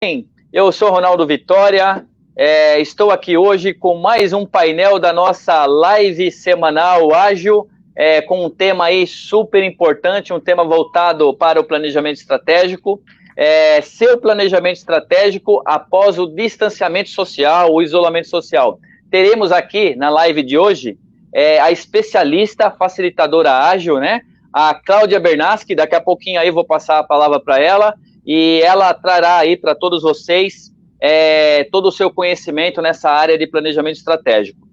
Bem, eu sou Ronaldo Vitória, estou aqui hoje com mais um painel da nossa live semanal ágil, com um tema aí super importante, um tema voltado para o planejamento estratégico. Seu planejamento estratégico após o distanciamento social, o isolamento social. Teremos aqui na live de hoje a especialista facilitadora ágil, né? A Cláudia Bernaschi. Daqui a pouquinho aí vou passar a palavra para ela e ela trará aí para todos vocês todo o seu conhecimento nessa área de planejamento estratégico.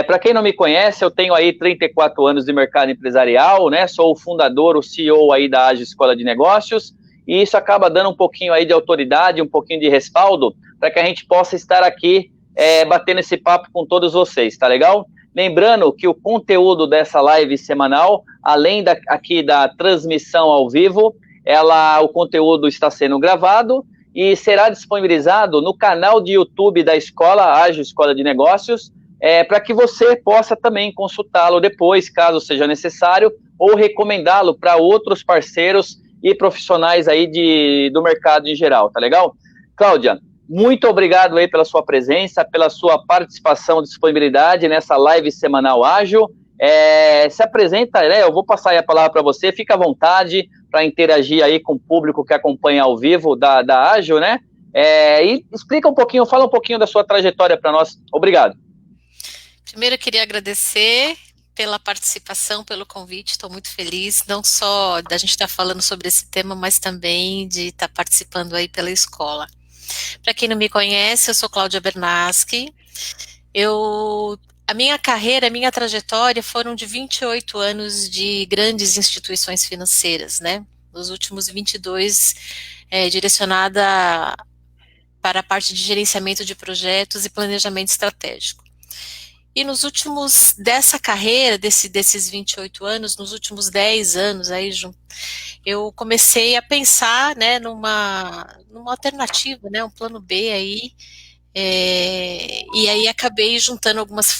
Para quem não me conhece, eu tenho aí 34 anos de mercado empresarial, né? Sou o fundador, o CEO aí da Ágil Escola de Negócios, e isso acaba dando um pouquinho aí de autoridade, um pouquinho de respaldo, para que a gente possa estar aqui batendo esse papo com todos vocês, tá legal? Lembrando que o conteúdo dessa live semanal, além aqui da transmissão ao vivo, o conteúdo está sendo gravado e será disponibilizado no canal de YouTube da escola, Ágil Escola de Negócios, para que você possa também consultá-lo depois, caso seja necessário, ou recomendá-lo para outros parceiros e profissionais aí do mercado em geral, tá legal? Cláudia, muito obrigado aí pela sua presença, pela sua participação, disponibilidade nessa live semanal ágil. Se apresenta, né? Eu vou passar aí a palavra para você, fica à vontade para interagir aí com o público que acompanha ao vivo da Ágil, né? E explica um pouquinho, fala um pouquinho da sua trajetória para nós. Obrigado. Primeiro, eu queria agradecer pela participação, pelo convite, estou muito feliz, não só da gente estar falando sobre esse tema, mas também de estar participando aí pela escola. Para quem não me conhece, eu sou Cláudia Bernaschi. A minha carreira, a minha trajetória foram de 28 anos de grandes instituições financeiras, né? Nos últimos 22, direcionada para a parte de gerenciamento de projetos e planejamento estratégico. E nos últimos, dessa carreira, desses 28 anos, nos últimos 10 anos, aí, eu comecei a pensar, né, numa alternativa, né, um plano B aí, e aí acabei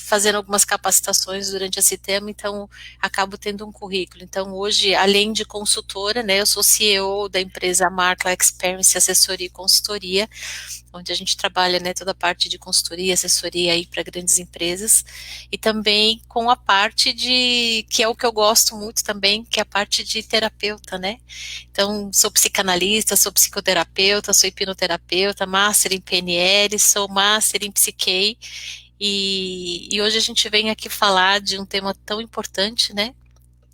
fazendo algumas capacitações durante esse tema, então acabo tendo um currículo. Então hoje, além de consultora, né, eu sou CEO da empresa Markla Experience Assessoria e Consultoria, onde a gente trabalha, né, toda a parte de consultoria, assessoria aí para grandes empresas, e também com a parte que é o que eu gosto muito também, que é a parte de terapeuta, né? Então, sou psicanalista, sou psicoterapeuta, sou hipnoterapeuta, master em PNL, sou master em Psique, e hoje a gente vem aqui falar de um tema tão importante, né?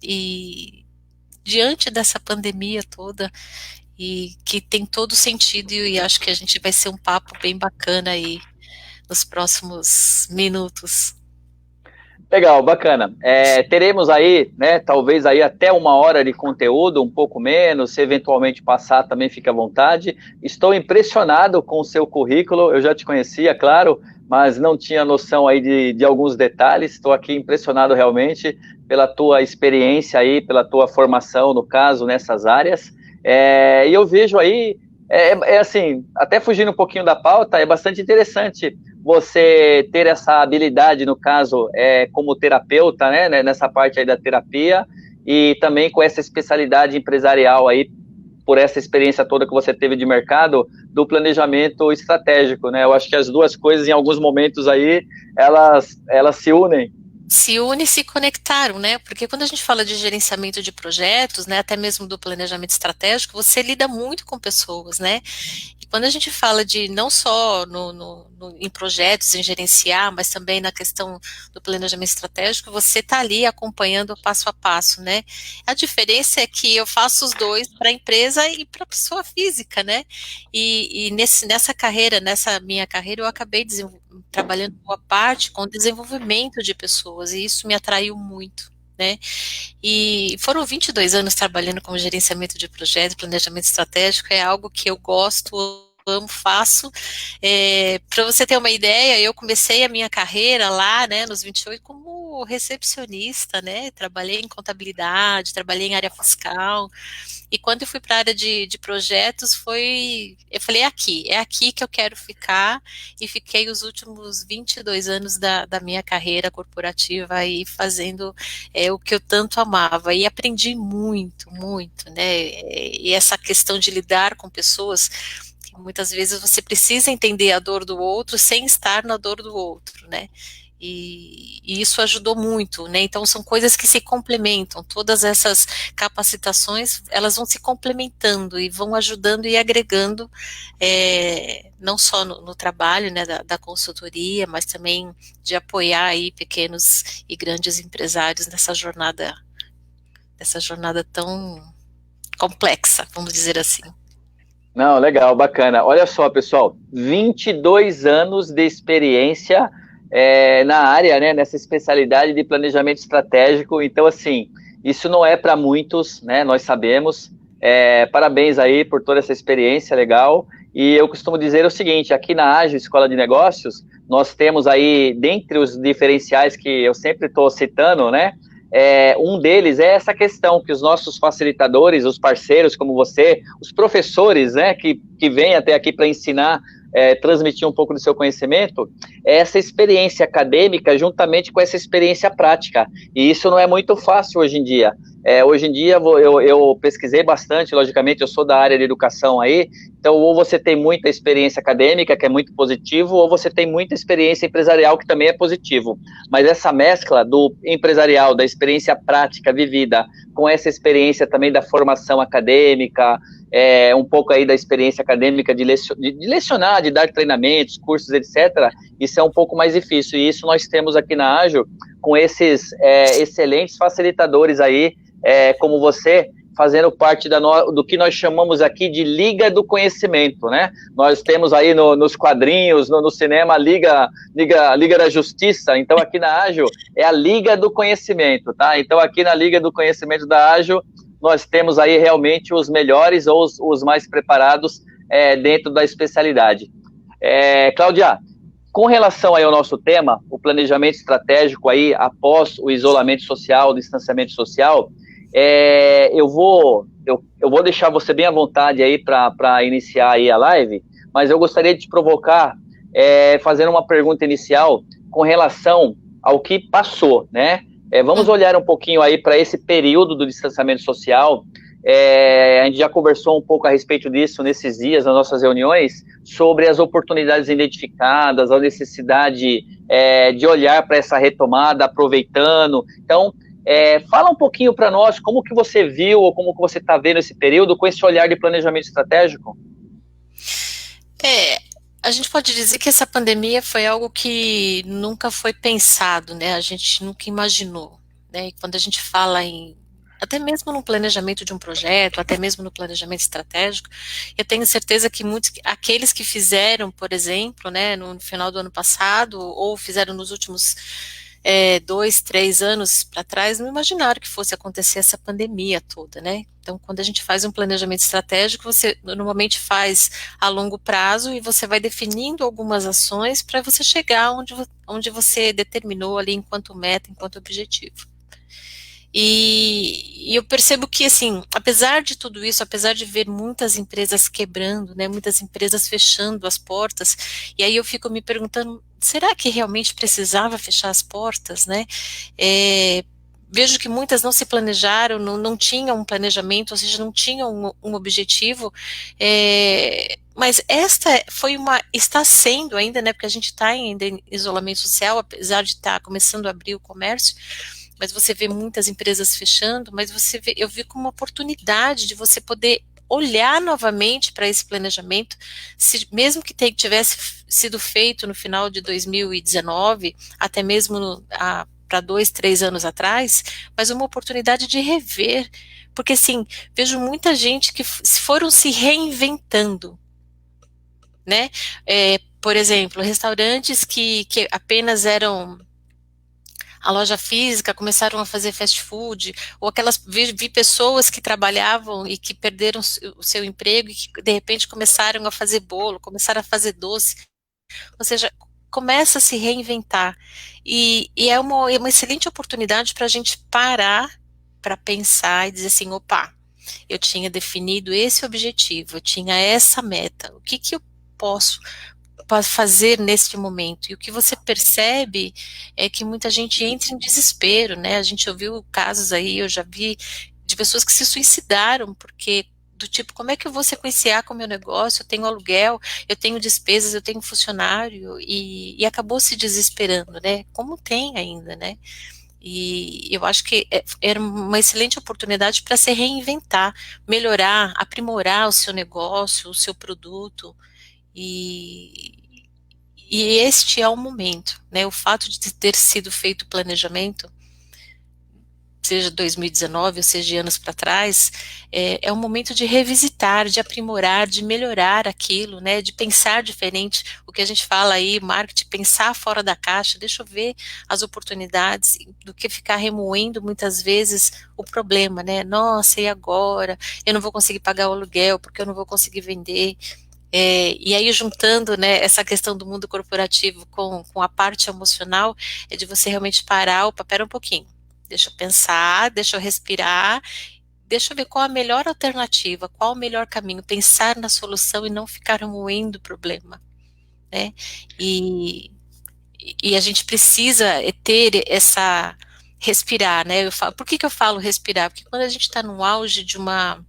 E diante dessa pandemia toda, e que tem todo sentido, e acho que a gente vai ser um papo bem bacana aí nos próximos minutos. Legal, bacana. Teremos aí, né, talvez aí até 1 hora de conteúdo, um pouco menos, se eventualmente passar também fica à vontade. Estou impressionado com o seu currículo, eu já te conhecia, claro, mas não tinha noção aí de alguns detalhes. Estou aqui impressionado realmente pela tua experiência aí, pela tua formação, no caso, nessas áreas. E eu vejo aí, assim, até fugindo um pouquinho da pauta, é bastante interessante você ter essa habilidade, no caso, como terapeuta, né, nessa parte aí da terapia, e também com essa especialidade empresarial aí, por essa experiência toda que você teve de mercado, do planejamento estratégico, né? Eu acho que as duas coisas, em alguns momentos aí, elas se unem. Se une e se conectaram, né? Porque quando a gente fala de gerenciamento de projetos, né, até mesmo do planejamento estratégico, você lida muito com pessoas, né? E quando a gente fala de não só em projetos, em gerenciar, mas também na questão do planejamento estratégico, você está ali acompanhando o passo a passo, né? A diferença é que eu faço os dois para a empresa e para a pessoa física, né? E nessa minha carreira, eu acabei trabalhando boa parte com desenvolvimento de pessoas, e isso me atraiu muito, né? E foram 22 anos trabalhando com gerenciamento de projetos, planejamento estratégico, é algo que eu gosto, amo, faço. Para você ter uma ideia, eu comecei a minha carreira lá, né, nos 28, como recepcionista, né? Trabalhei em contabilidade, trabalhei em área fiscal. E quando eu fui para a área de projetos, eu falei, é aqui que eu quero ficar, e fiquei os últimos 22 anos da minha carreira corporativa aí fazendo o que eu tanto amava, e aprendi muito, muito, né, e essa questão de lidar com pessoas, muitas vezes você precisa entender a dor do outro sem estar na dor do outro, né? E isso ajudou muito, né? Então são coisas que se complementam. Todas essas capacitações, elas vão se complementando e vão ajudando e agregando, não só no trabalho, né, da consultoria, mas também de apoiar aí pequenos e grandes empresários nessa jornada tão complexa, vamos dizer assim. Não, legal, bacana. Olha só, pessoal, 22 anos de experiência na área, né, nessa especialidade de planejamento estratégico. Então, assim, isso não é para muitos, né, nós sabemos. Parabéns aí por toda essa experiência legal. E eu costumo dizer o seguinte, aqui na Ágil Escola de Negócios, nós temos aí, dentre os diferenciais que eu sempre estou citando, né, um deles é essa questão que os nossos facilitadores, os parceiros como você, os professores, né, que vêm até aqui para ensinar, transmitir um pouco do seu conhecimento, essa experiência acadêmica juntamente com essa experiência prática. E isso não é muito fácil hoje em dia. Hoje em dia eu pesquisei bastante, logicamente eu sou da área de educação aí, então ou você tem muita experiência acadêmica, que é muito positivo, ou você tem muita experiência empresarial, que também é positivo. Mas essa mescla do empresarial, da experiência prática vivida, com essa experiência também da formação acadêmica, um pouco aí da experiência acadêmica de lecionar, de dar treinamentos, cursos, etc., isso é um pouco mais difícil, e isso nós temos aqui na Ágil, com esses excelentes facilitadores aí, como você, fazendo parte do que nós chamamos aqui de Liga do Conhecimento, né? Nós temos aí nos quadrinhos, no cinema, a Liga da Justiça. Então, aqui na Ágil é a Liga do Conhecimento, tá? Então, aqui na Liga do Conhecimento da Ágil, nós temos aí realmente os melhores ou os mais preparados dentro da especialidade. Cláudia, com relação aí ao nosso tema, o planejamento estratégico aí após o isolamento social, o distanciamento social, eu vou deixar você bem à vontade aí para iniciar aí a live, mas eu gostaria de te provocar fazendo uma pergunta inicial com relação ao que passou, né? Vamos olhar um pouquinho aí para esse período do distanciamento social. A gente já conversou um pouco a respeito disso nesses dias, nas nossas reuniões, sobre as oportunidades identificadas, a necessidade de olhar para essa retomada, aproveitando. Então, fala um pouquinho para nós como que você viu ou como que você está vendo esse período com esse olhar de planejamento estratégico. A gente pode dizer que essa pandemia foi algo que nunca foi pensado, né? A gente nunca imaginou, né? E quando a gente fala até mesmo no planejamento de um projeto, até mesmo no planejamento estratégico, eu tenho certeza que aqueles que fizeram, por exemplo, né, no final do ano passado, ou fizeram nos últimos 2, 3 anos para trás, não imaginaram que fosse acontecer essa pandemia toda, né? Então, quando a gente faz um planejamento estratégico, você normalmente faz a longo prazo e você vai definindo algumas ações para você chegar onde você determinou ali enquanto meta, enquanto objetivo. E eu percebo que, assim, apesar de tudo isso, apesar de ver muitas empresas quebrando, né, muitas empresas fechando as portas, e aí eu fico me perguntando, será que realmente precisava fechar as portas, né? Vejo que muitas não se planejaram, não tinham um planejamento, ou seja, não tinham um objetivo, mas esta está sendo ainda, né, porque a gente está ainda em isolamento social, apesar de estar começando a abrir o comércio, mas você vê muitas empresas fechando, mas eu vi como uma oportunidade de você poder olhar novamente para esse planejamento, mesmo que tivesse sido feito no final de 2019, até mesmo para 2, 3 anos atrás, mas uma oportunidade de rever, porque assim, vejo muita gente que foram se reinventando, né? Por exemplo, restaurantes que apenas eram a loja física, começaram a fazer fast food, ou vi pessoas que trabalhavam e que perderam o seu emprego e que de repente começaram a fazer bolo, começaram a fazer doce, ou seja, começa a se reinventar, e é uma excelente oportunidade para a gente parar, para pensar e dizer assim, opa, eu tinha definido esse objetivo, eu tinha essa meta, o que eu posso fazer neste momento? E o que você percebe é que muita gente entra em desespero, né? A gente ouviu casos aí, eu já vi de pessoas que se suicidaram porque do tipo, como é que eu vou sequenciar com o meu negócio? Eu tenho aluguel, eu tenho despesas, eu tenho funcionário, e acabou se desesperando, né? Como tem ainda, né? E eu acho que era uma excelente oportunidade para se reinventar, melhorar, aprimorar o seu negócio, o seu produto, e, e este é o momento, né? O fato de ter sido feito o planejamento, seja 2019 ou seja de anos para trás, é um momento de revisitar, de aprimorar, de melhorar aquilo, né, de pensar diferente, o que a gente fala aí, marketing, pensar fora da caixa, deixa eu ver as oportunidades, do que ficar remoendo muitas vezes o problema, né, nossa, e agora? Eu não vou conseguir pagar o aluguel, porque eu não vou conseguir vender. E aí juntando, né, essa questão do mundo corporativo com a parte emocional, é de você realmente parar, opa, pera um pouquinho, deixa eu pensar, deixa eu respirar, deixa eu ver qual a melhor alternativa, qual o melhor caminho, pensar na solução e não ficar moendo o problema, né? E, e a gente precisa ter essa respirar, né? Por que que eu falo respirar? Porque quando a gente está no auge de uma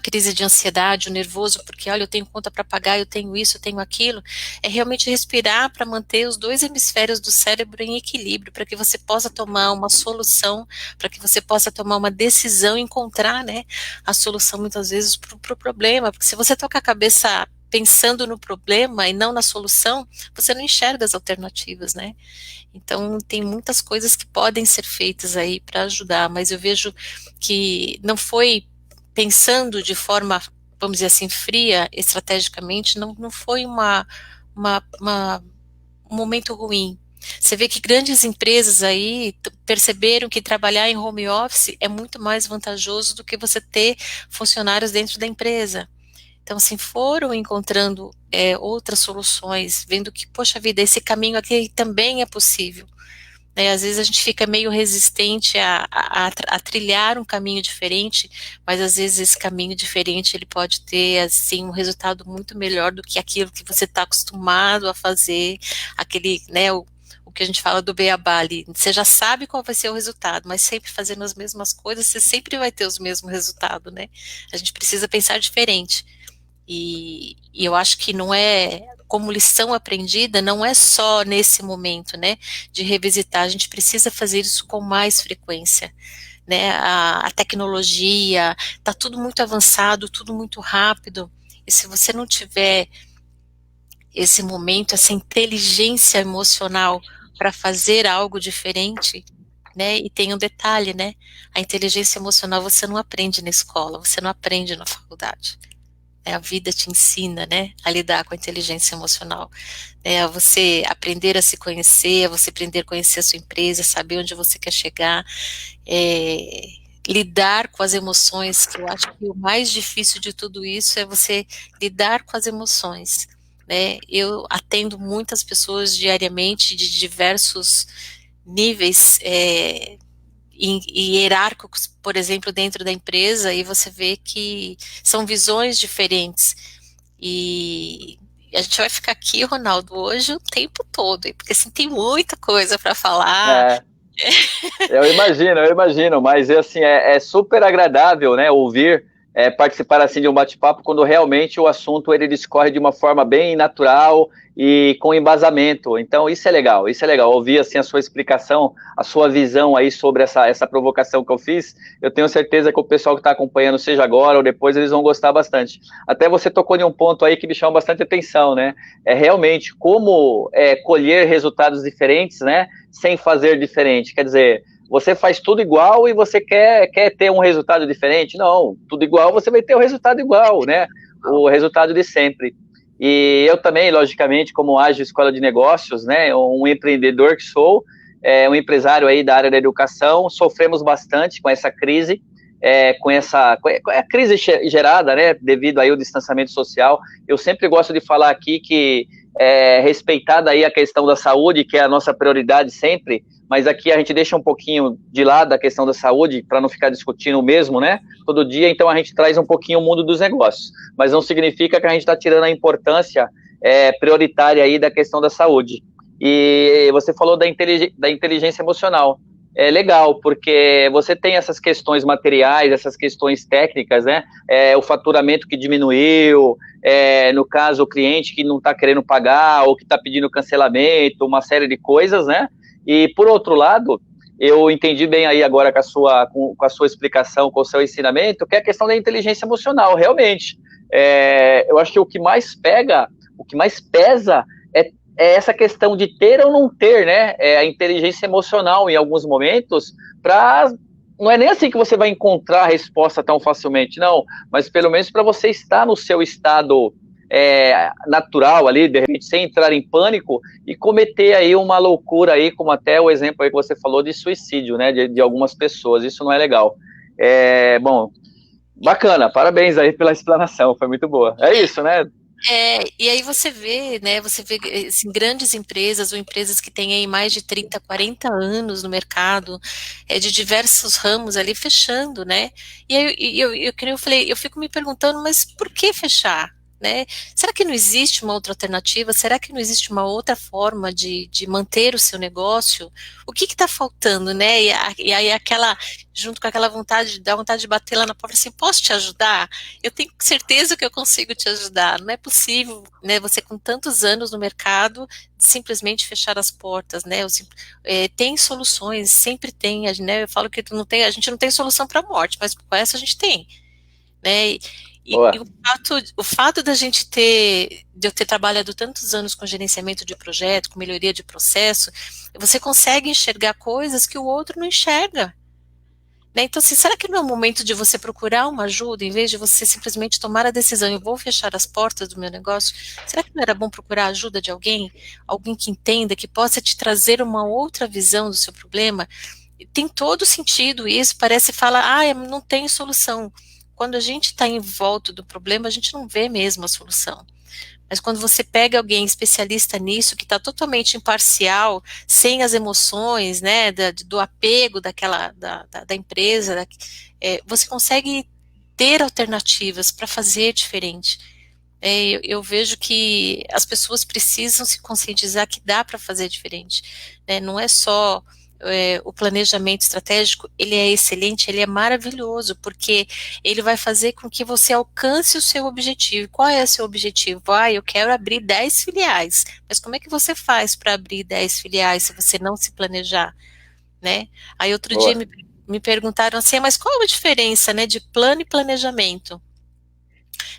crise de ansiedade, o nervoso, porque olha, eu tenho conta para pagar, eu tenho isso, eu tenho aquilo, é realmente respirar para manter os dois hemisférios do cérebro em equilíbrio, para que você possa tomar uma solução, para que você possa tomar uma decisão e encontrar, né, a solução muitas vezes para o problema, porque se você toca a cabeça pensando no problema e não na solução, você não enxerga as alternativas, né? Então, tem muitas coisas que podem ser feitas aí para ajudar, mas eu vejo que não foi pensando de forma, vamos dizer assim, fria, estrategicamente, não foi um momento ruim. Você vê que grandes empresas aí perceberam que trabalhar em home office é muito mais vantajoso do que você ter funcionários dentro da empresa. Então, assim, foram encontrando outras soluções, vendo que, poxa vida, esse caminho aqui também é possível. Né? Às vezes a gente fica meio resistente a trilhar um caminho diferente, mas às vezes esse caminho diferente ele pode ter assim um resultado muito melhor do que aquilo que você está acostumado a fazer, aquele, né, o que a gente fala do beabá ali. Você já sabe qual vai ser o resultado, mas sempre fazendo as mesmas coisas, você sempre vai ter os mesmos resultados, né? A gente precisa pensar diferente. E eu acho que não é, como lição aprendida, não é só nesse momento, né, de revisitar, a gente precisa fazer isso com mais frequência, né, a tecnologia, está tudo muito avançado, tudo muito rápido, e se você não tiver esse momento, essa inteligência emocional para fazer algo diferente, né, e tem um detalhe, né, a inteligência emocional você não aprende na escola, você não aprende na faculdade. A vida te ensina, né, a lidar com a inteligência emocional, a você aprender a se conhecer, a você aprender a conhecer a sua empresa, saber onde você quer chegar, lidar com as emoções, que eu acho que o mais difícil de tudo isso é você lidar com as emoções, né, eu atendo muitas pessoas diariamente de diversos níveis, e hierárquicos, por exemplo, dentro da empresa, e você vê que são visões diferentes. E a gente vai ficar aqui, Ronaldo, hoje o tempo todo, porque assim, tem muita coisa para falar. É, eu imagino, mas assim, é super agradável, né, ouvir, participar assim de um bate-papo quando realmente o assunto ele discorre de uma forma bem natural e com embasamento. Então isso é legal, ouvir assim a sua explicação, a sua visão aí sobre essa provocação que eu fiz. Eu tenho certeza que o pessoal que está acompanhando, seja agora ou depois, eles vão gostar bastante. Até você tocou em um ponto aí que me chama bastante atenção, né? É realmente como colher resultados diferentes, né? Sem fazer diferente. Quer dizer, você faz tudo igual e você quer ter um resultado diferente? Não, tudo igual, você vai ter o resultado igual, né? O resultado de sempre. E eu também, logicamente, como ágil escola de negócios, né? Um empreendedor que sou, um empresário aí da área da educação, sofremos bastante com essa crise, com a crise gerada, né? Devido aí ao distanciamento social. Eu sempre gosto de falar aqui que respeitada aí a questão da saúde, que é a nossa prioridade sempre, mas aqui a gente deixa um pouquinho de lado a questão da saúde, para não ficar discutindo o mesmo, né, todo dia, então a gente traz um pouquinho o mundo dos negócios, mas não significa que a gente está tirando a importância prioritária aí da questão da saúde. E você falou da inteligência emocional. é legal, porque você tem essas questões materiais, essas questões técnicas, né? O faturamento que diminuiu, no caso, o cliente que não está querendo pagar ou que está pedindo cancelamento, uma série de coisas, né? E, por outro lado, eu entendi bem aí agora com a sua explicação, com o seu ensinamento, que é a questão da inteligência emocional, realmente. Eu acho que o que mais pesa é essa questão de ter ou não ter, né, a inteligência emocional em alguns momentos, não é nem assim que você vai encontrar a resposta tão facilmente, não, mas pelo menos para você estar no seu estado natural ali, de repente, sem entrar em pânico e cometer aí uma loucura aí, como até o exemplo aí que você falou de suicídio, né, de algumas pessoas, isso não é legal. Bom, bacana, parabéns aí pela explanação, foi muito boa. É isso, né? E aí você vê, né, assim, grandes empresas ou empresas que têm aí mais de 30, 40 anos no mercado, de diversos ramos ali fechando, né? E aí eu fico me perguntando, mas por que fechar? Né? Será que não existe uma outra alternativa? Será que não existe uma outra forma de manter o seu negócio? O que está faltando, né? E aí junto com aquela vontade, dá vontade de bater lá na porta assim, posso te ajudar? Eu tenho certeza que eu consigo te ajudar. Não é possível, né? Você com tantos anos no mercado, simplesmente fechar as portas, né? Tem soluções, sempre tem, né? Eu falo que a gente não tem solução para a morte, mas com essa a gente tem, né? E o fato de eu ter trabalhado tantos anos com gerenciamento de projeto, com melhoria de processo, você consegue enxergar coisas que o outro não enxerga. Né? Então, assim, será que não é o momento de você procurar uma ajuda, em vez de você simplesmente tomar a decisão, eu vou fechar as portas do meu negócio? Será que não era bom procurar a ajuda de alguém que entenda, que possa te trazer uma outra visão do seu problema? Tem todo sentido isso, parece falar, não tem solução. Quando a gente está em volta do problema, a gente não vê mesmo a solução. Mas quando você pega alguém especialista nisso, que está totalmente imparcial, sem as emoções, né, do apego da empresa, você consegue ter alternativas para fazer diferente. Eu vejo que as pessoas precisam se conscientizar que dá para fazer diferente. Né? Não é só o planejamento estratégico, ele é excelente, ele é maravilhoso, porque ele vai fazer com que você alcance o seu objetivo. Qual é o seu objetivo? Eu quero abrir 10 filiais, mas como é que você faz para abrir 10 filiais se você não se planejar? Né? Aí outro dia me perguntaram assim, mas qual a diferença, né, de plano e planejamento?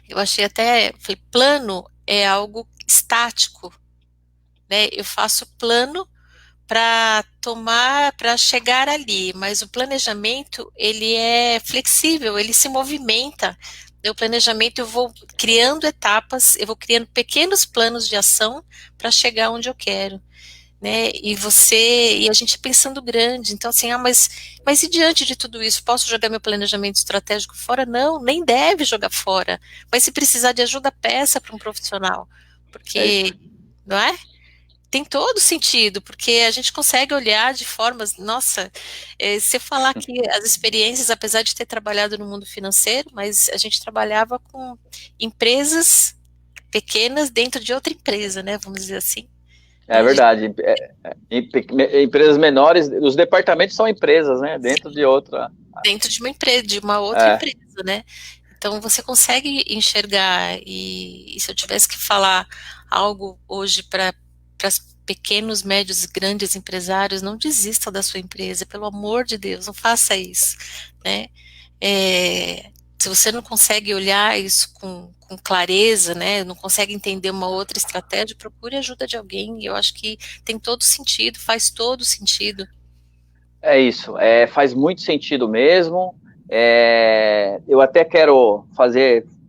Eu falei, plano é algo estático, né? Eu faço plano para chegar ali, mas o planejamento, ele é flexível, ele se movimenta. O planejamento, eu vou criando etapas, eu vou criando pequenos planos de ação para chegar onde eu quero. Né? E a gente pensando grande, então assim, mas e diante de tudo isso, posso jogar meu planejamento estratégico fora? Não, nem deve jogar fora, mas se precisar de ajuda, peça para um profissional, porque, não é? Tem todo sentido, porque a gente consegue olhar de formas, nossa, se eu falar que as experiências, apesar de ter trabalhado no mundo financeiro, mas a gente trabalhava com empresas pequenas dentro de outra empresa, né, vamos dizer assim. É verdade. Empresas menores, os departamentos são empresas, né? Dentro de outra. Dentro de uma empresa, de uma outra empresa, né? Então você consegue enxergar, e se eu tivesse que falar algo hoje para pequenos, médios e grandes empresários, não desista da sua empresa, pelo amor de Deus, não faça isso, né? Se você não consegue olhar isso com clareza, né, não consegue entender uma outra estratégia, procure ajuda de alguém, eu acho que tem todo sentido, faz todo sentido. É isso, faz muito sentido mesmo, eu até quero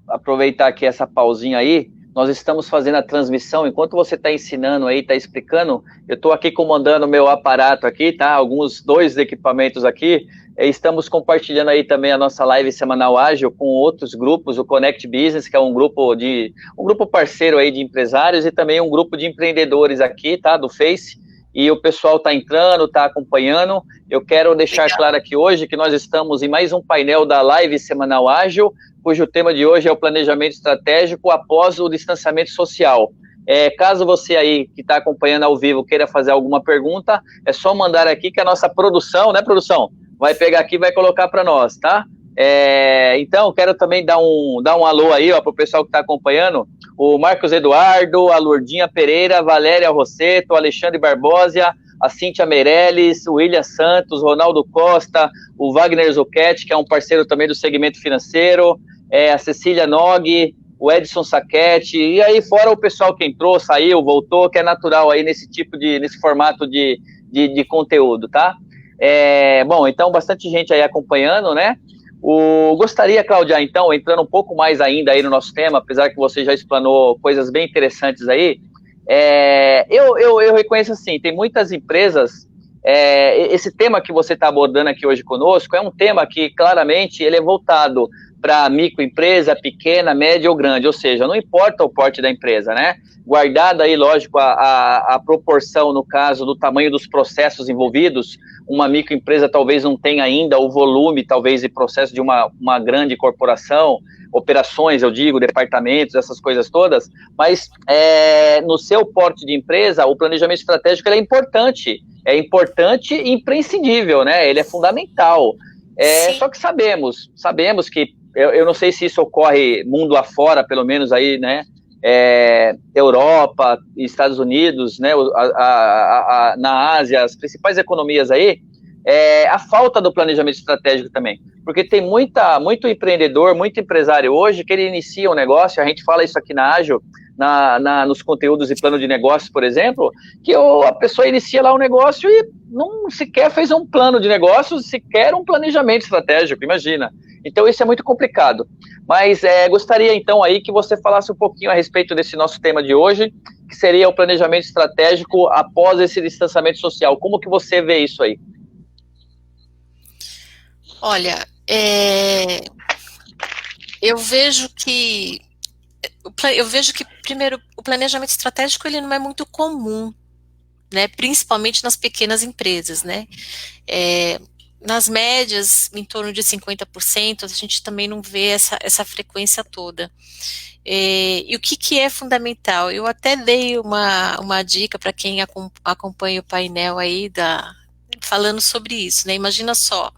aproveitar aqui essa pausinha aí, nós estamos fazendo a transmissão, enquanto você está ensinando aí, está explicando, eu estou aqui comandando o meu aparato aqui, tá, dois equipamentos aqui, estamos compartilhando aí também a nossa live semanal ágil com outros grupos, o Connect Business, que é um grupo parceiro aí de empresários e também um grupo de empreendedores aqui, tá, do Face, e o pessoal está entrando, está acompanhando. Eu quero deixar claro aqui hoje que nós estamos em mais um painel da live semanal ágil, cujo tema de hoje é o planejamento estratégico após o distanciamento social. Caso você aí que está acompanhando ao vivo queira fazer alguma pergunta, é só mandar aqui que a nossa produção, né, produção, vai pegar aqui e vai colocar para nós, tá? Então, quero também dar um alô aí para o pessoal que está acompanhando, o Marcos Eduardo, a Lourdinha Pereira, a Valéria Rosseto, o Alexandre Barbosa, a Cíntia Meirelles, o William Santos, Ronaldo Costa, o Wagner Zucchetti, que é um parceiro também do segmento financeiro, a Cecília Nog, o Edson Saquete, e aí fora o pessoal que entrou, saiu, voltou, que é natural aí nesse formato de conteúdo, tá? Bom, então bastante gente aí acompanhando, né? Gostaria, Cláudia, então, entrando um pouco mais ainda aí no nosso tema, apesar que você já explanou coisas bem interessantes aí, eu reconheço assim, tem muitas empresas, esse tema que você está abordando aqui hoje conosco é um tema que claramente ele é voltado para microempresa, pequena, média ou grande, ou seja, não importa o porte da empresa, né? Guardada aí, lógico, a proporção, no caso, do tamanho dos processos envolvidos, uma microempresa talvez não tenha ainda o volume, talvez, de processo de uma grande corporação, operações, eu digo, departamentos, essas coisas todas, mas no seu porte de empresa, o planejamento estratégico ele é importante e imprescindível, né? Ele é fundamental. Só que sabemos que, eu não sei se isso ocorre mundo afora, pelo menos aí, né? Europa, Estados Unidos, né? Na Ásia, as principais economias aí, a falta do planejamento estratégico também. Porque tem muito empreendedor, muito empresário hoje que ele inicia um negócio, a gente fala isso aqui na Ágil, nos conteúdos e plano de negócios, por exemplo, que a pessoa inicia lá um negócio e não sequer fez um plano de negócios, sequer um planejamento estratégico, imagina. Então isso é muito complicado. Mas gostaria então aí que você falasse um pouquinho a respeito desse nosso tema de hoje, que seria o planejamento estratégico após esse distanciamento social. Como que você vê isso aí? Olha, eu vejo que primeiro, o planejamento estratégico ele não é muito comum, né, principalmente nas pequenas empresas, né, nas médias, em torno de 50%, a gente também não vê essa frequência toda. E o que é fundamental? Eu até dei uma dica para quem acompanha o painel aí, falando sobre isso, né, imagina só,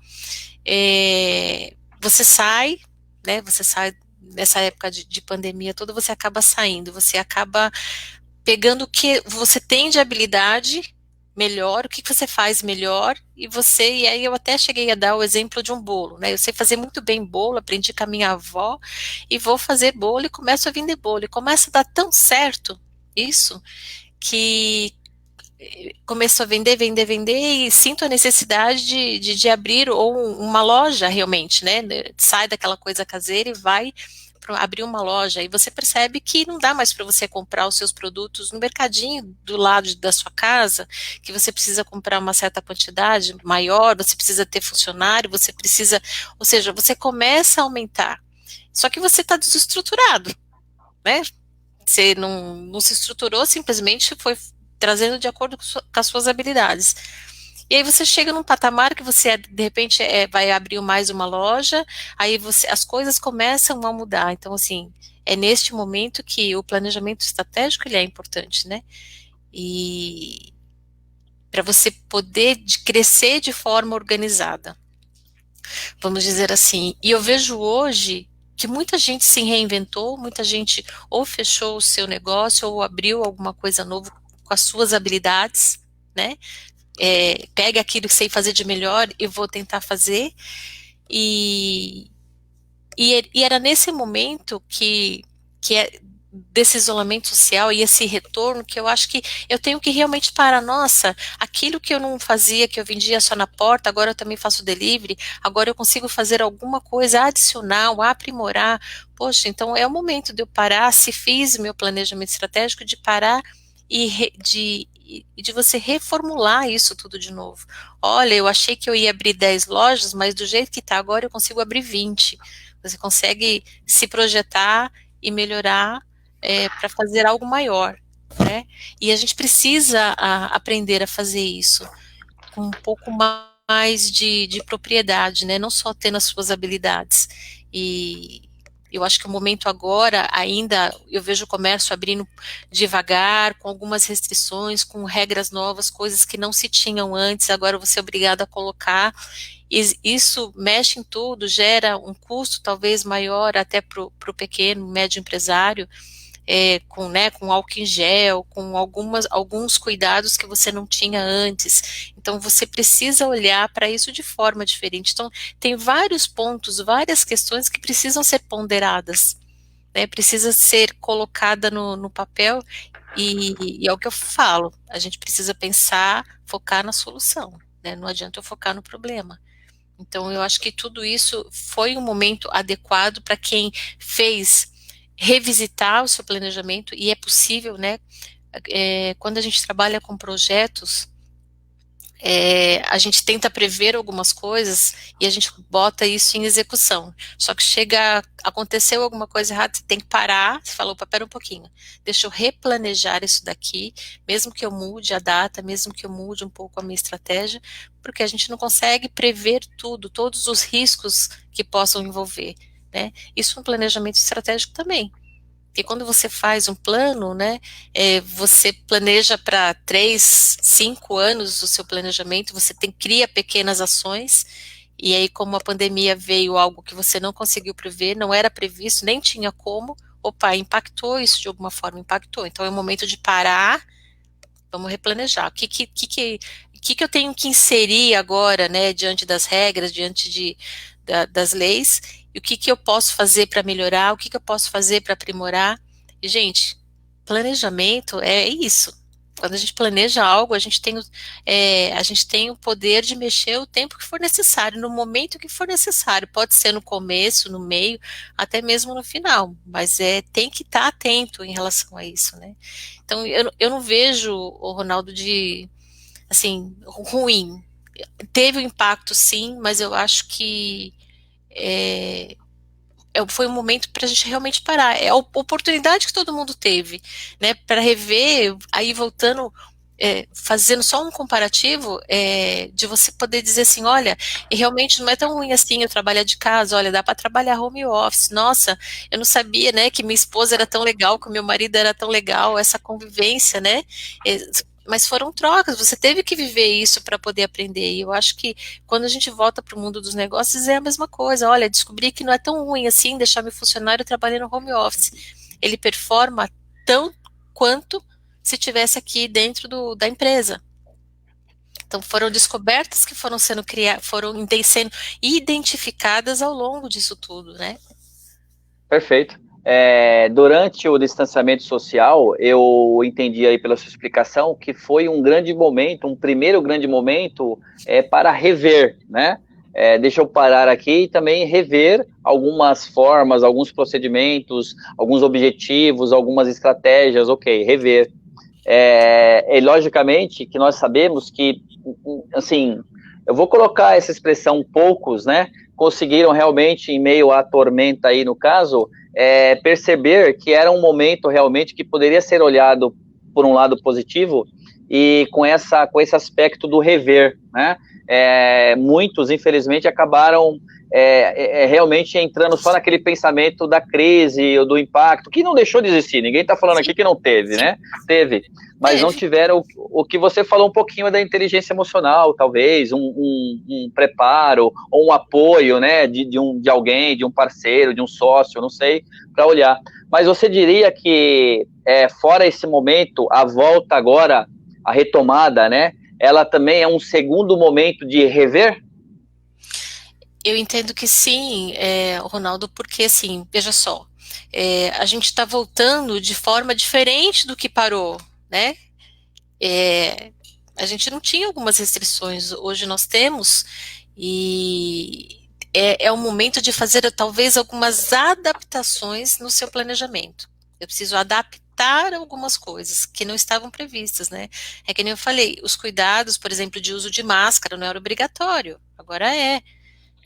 você sai nessa época de pandemia toda, você acaba saindo, você acaba pegando o que você tem de habilidade melhor, o que você faz melhor, e aí eu até cheguei a dar o exemplo de um bolo, né, eu sei fazer muito bem bolo, aprendi com a minha avó, e vou fazer bolo, e começo a vender bolo, e começa a dar tão certo isso, que começou a vender, e sinto a necessidade de abrir ou uma loja realmente, né, sai daquela coisa caseira e vai abrir uma loja, e você percebe que não dá mais para você comprar os seus produtos no mercadinho do lado da sua casa, que você precisa comprar uma certa quantidade maior, você precisa ter funcionário, ou seja, você começa a aumentar, só que você está desestruturado, né, você não se estruturou, simplesmente foi trazendo de acordo com as suas habilidades. E aí você chega num patamar que você, de repente, vai abrir mais uma loja, aí as coisas começam a mudar. Então, assim, é neste momento que o planejamento estratégico ele é importante, né? E para você poder crescer de forma organizada, vamos dizer assim. E eu vejo hoje que muita gente se reinventou, muita gente ou fechou o seu negócio ou abriu alguma coisa nova com as suas habilidades, né? Pega aquilo que sei fazer de melhor e vou tentar fazer, e era nesse momento que desse isolamento social e esse retorno que eu acho que eu tenho que realmente parar, nossa, aquilo que eu não fazia, que eu vendia só na porta, agora eu também faço delivery, agora eu consigo fazer alguma coisa adicional, aprimorar, poxa, então é o momento de eu parar, se fiz o meu planejamento estratégico, de parar e de você reformular isso tudo de novo. Olha, eu achei que eu ia abrir 10 lojas, mas do jeito que está agora eu consigo abrir 20. Você consegue se projetar e melhorar para fazer algo maior, né? E a gente precisa aprender a fazer isso com um pouco mais de propriedade, né? Não só tendo as suas habilidades. E Eu acho que o momento agora, ainda, eu vejo o comércio abrindo devagar, com algumas restrições, com regras novas, coisas que não se tinham antes, agora você é obrigado a colocar. Isso mexe em tudo, gera um custo talvez maior até para o pequeno, médio empresário, com álcool em gel, com alguns cuidados que você não tinha antes. Então, você precisa olhar para isso de forma diferente. Então, tem vários pontos, várias questões que precisam ser ponderadas, né? Precisa ser colocada no papel e é o que eu falo, a gente precisa pensar, focar na solução, né? Não adianta eu focar no problema. Então, eu acho que tudo isso foi um momento adequado para quem fez revisitar o seu planejamento, e é possível, né? Quando a gente trabalha com projetos, a gente tenta prever algumas coisas e a gente bota isso em execução. Só que aconteceu alguma coisa errada, você tem que parar, você fala, opa, pera um pouquinho, deixa eu replanejar isso daqui, mesmo que eu mude a data, mesmo que eu mude um pouco a minha estratégia, porque a gente não consegue prever tudo, todos os riscos que possam envolver, né? Isso é um planejamento estratégico também. Porque quando você faz um plano, né, você planeja para 3, 5 anos o seu planejamento, você cria pequenas ações, e aí como a pandemia veio algo que você não conseguiu prever, não era previsto, nem tinha como, opa, impactou isso de alguma forma, impactou. Então é o momento de parar, vamos replanejar. O que eu tenho que inserir agora, né, diante das regras, diante das leis, e o que eu posso fazer para melhorar, o que eu posso fazer para aprimorar. E, gente, planejamento é isso. Quando a gente planeja algo, a gente tem o poder de mexer o tempo que for necessário, no momento que for necessário. Pode ser no começo, no meio, até mesmo no final. Mas tem que estar atento em relação a isso, né? Então, eu não vejo o Ronaldo assim, ruim. Teve um impacto, sim, mas eu acho que foi um momento para a gente realmente parar. É a oportunidade que todo mundo teve, né, para rever, aí voltando, fazendo só um comparativo, de você poder dizer assim, olha, realmente não é tão ruim assim eu trabalhar de casa, olha, dá para trabalhar home office, nossa, eu não sabia, né, que minha esposa era tão legal, que o meu marido era tão legal, essa convivência, né, mas foram trocas, você teve que viver isso para poder aprender, e eu acho que quando a gente volta para o mundo dos negócios é a mesma coisa, olha, descobri que não é tão ruim assim deixar meu funcionário trabalhando no home office, ele performa tão quanto se tivesse aqui dentro da empresa. Então foram descobertas que foram sendo identificadas ao longo disso tudo, né? Perfeito. Durante o distanciamento social, eu entendi aí pela sua explicação que foi um grande momento, um primeiro grande momento para rever, né? Deixa eu parar aqui e também rever algumas formas, alguns procedimentos, alguns objetivos, algumas estratégias, ok, rever. Logicamente que nós sabemos que, assim, eu vou colocar essa expressão poucos, né, conseguiram realmente, em meio à tormenta aí no caso, perceber que era um momento realmente que poderia ser olhado por um lado positivo e com esse aspecto do rever, né, muitos, infelizmente, acabaram realmente entrando só naquele pensamento da crise ou do impacto, que não deixou de existir, ninguém está falando aqui que não teve, né? Teve, mas não tiveram o que você falou um pouquinho da inteligência emocional, talvez, um preparo ou um apoio, né, de alguém, de um parceiro, de um sócio, não sei, para olhar. Mas você diria que, fora esse momento, a volta agora, a retomada, né, ela também é um segundo momento de rever? Eu entendo que sim, Ronaldo, porque assim, veja só, a gente está voltando de forma diferente do que parou, né? A gente não tinha algumas restrições, hoje nós temos, e é o momento de fazer talvez algumas adaptações no seu planejamento. Eu preciso adaptar algumas coisas que não estavam previstas, né? É que nem eu falei, os cuidados, por exemplo, de uso de máscara não era obrigatório, agora é.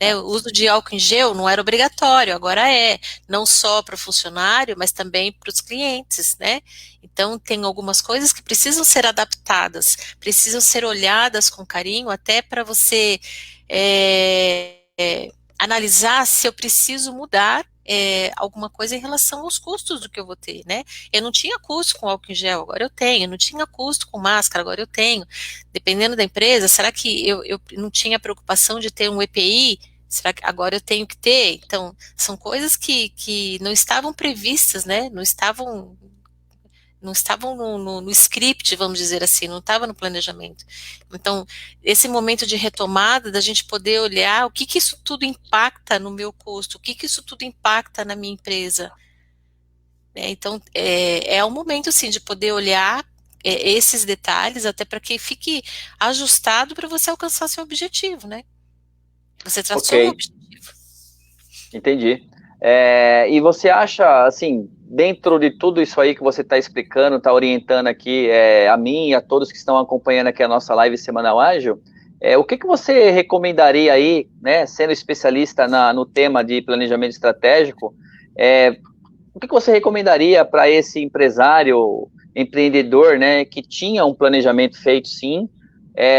O uso de álcool em gel não era obrigatório, agora é, não só para o funcionário, mas também para os clientes, né? Então, tem algumas coisas que precisam ser adaptadas, precisam ser olhadas com carinho, até para você analisar se eu preciso mudar alguma coisa em relação aos custos do que eu vou ter, né? Eu não tinha custo com álcool em gel, agora eu tenho. Eu não tinha custo com máscara, agora eu tenho. Dependendo da empresa, será que eu não tinha preocupação de ter um EPI? Será que agora eu tenho que ter? Então, são coisas que não estavam previstas, né? Não estavam no script, vamos dizer assim, não estava no planejamento. Então, esse momento de retomada, da gente poder olhar o que isso tudo impacta no meu custo, o que isso tudo impacta na minha empresa. Então, é um momento, sim, de poder olhar esses detalhes, até para que fique ajustado para você alcançar seu objetivo, né? Você traçou um Ok, objetivo. entendi. E você acha, assim, dentro de tudo isso aí que você está explicando, está orientando aqui a mim e a todos que estão acompanhando aqui a nossa live semanal ágil, o que você recomendaria aí, né, sendo especialista no tema de planejamento estratégico, o que você recomendaria para esse empresário, empreendedor, né, que tinha um planejamento feito sim,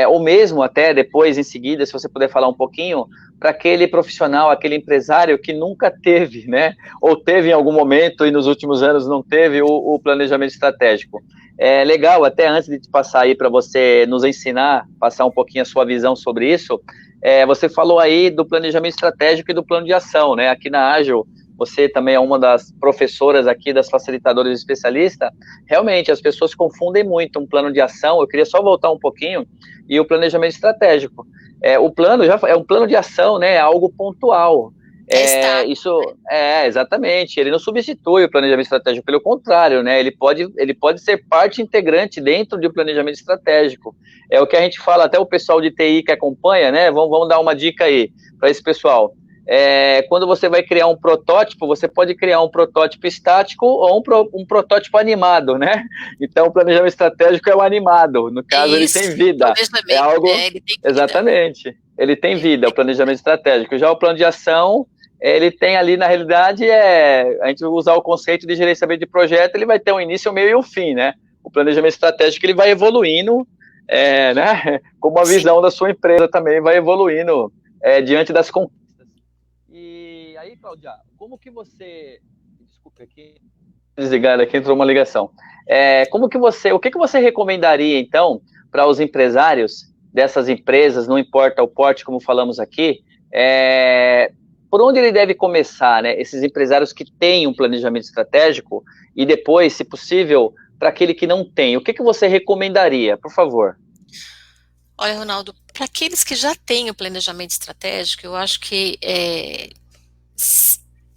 ou mesmo até depois, em seguida, se você puder falar um pouquinho, para aquele profissional, aquele empresário que nunca teve, né, ou teve em algum momento e nos últimos anos não teve o planejamento estratégico. É legal, até antes de te passar aí para você nos ensinar, passar um pouquinho a sua visão sobre isso, você falou aí do planejamento estratégico e do plano de ação, né, aqui na Ágil, você também é uma das professoras aqui, das facilitadoras especialistas, realmente as pessoas confundem muito um plano de ação, eu queria só voltar um pouquinho, e o planejamento estratégico. O plano já é um plano de ação, né, é algo pontual. Estável. Isso exatamente, ele não substitui o planejamento estratégico, pelo contrário, né, ele pode ser parte integrante dentro do planejamento estratégico. É o que a gente fala, até o pessoal de TI que acompanha, né, vamos dar uma dica aí para esse pessoal. Quando você vai criar um protótipo, você pode criar um protótipo estático ou um protótipo animado, né? Então, o planejamento estratégico é o animado. No caso, ele tem Isso, vida. É planejamento, algo... ele tem vida. Exatamente. Ele tem Ele vida, o tem planejamento estratégico. Já o plano de ação, ele tem ali, na realidade, a gente usar o conceito de gerenciamento de projeto, ele vai ter um início, um meio e um fim, né? O planejamento estratégico, ele vai evoluindo, né? Como a Sim. visão da sua empresa também vai evoluindo diante das conquistas. E aí, Cláudia, como que você... Desculpa aqui, desligar aqui, entrou uma ligação. O que você recomendaria, então, para os empresários dessas empresas, não importa o porte, como falamos aqui, por onde ele deve começar, né? Esses empresários que têm um planejamento estratégico e depois, se possível, para aquele que não tem. O que você recomendaria, por favor? Olha, Ronaldo, para aqueles que já têm o planejamento estratégico, eu acho que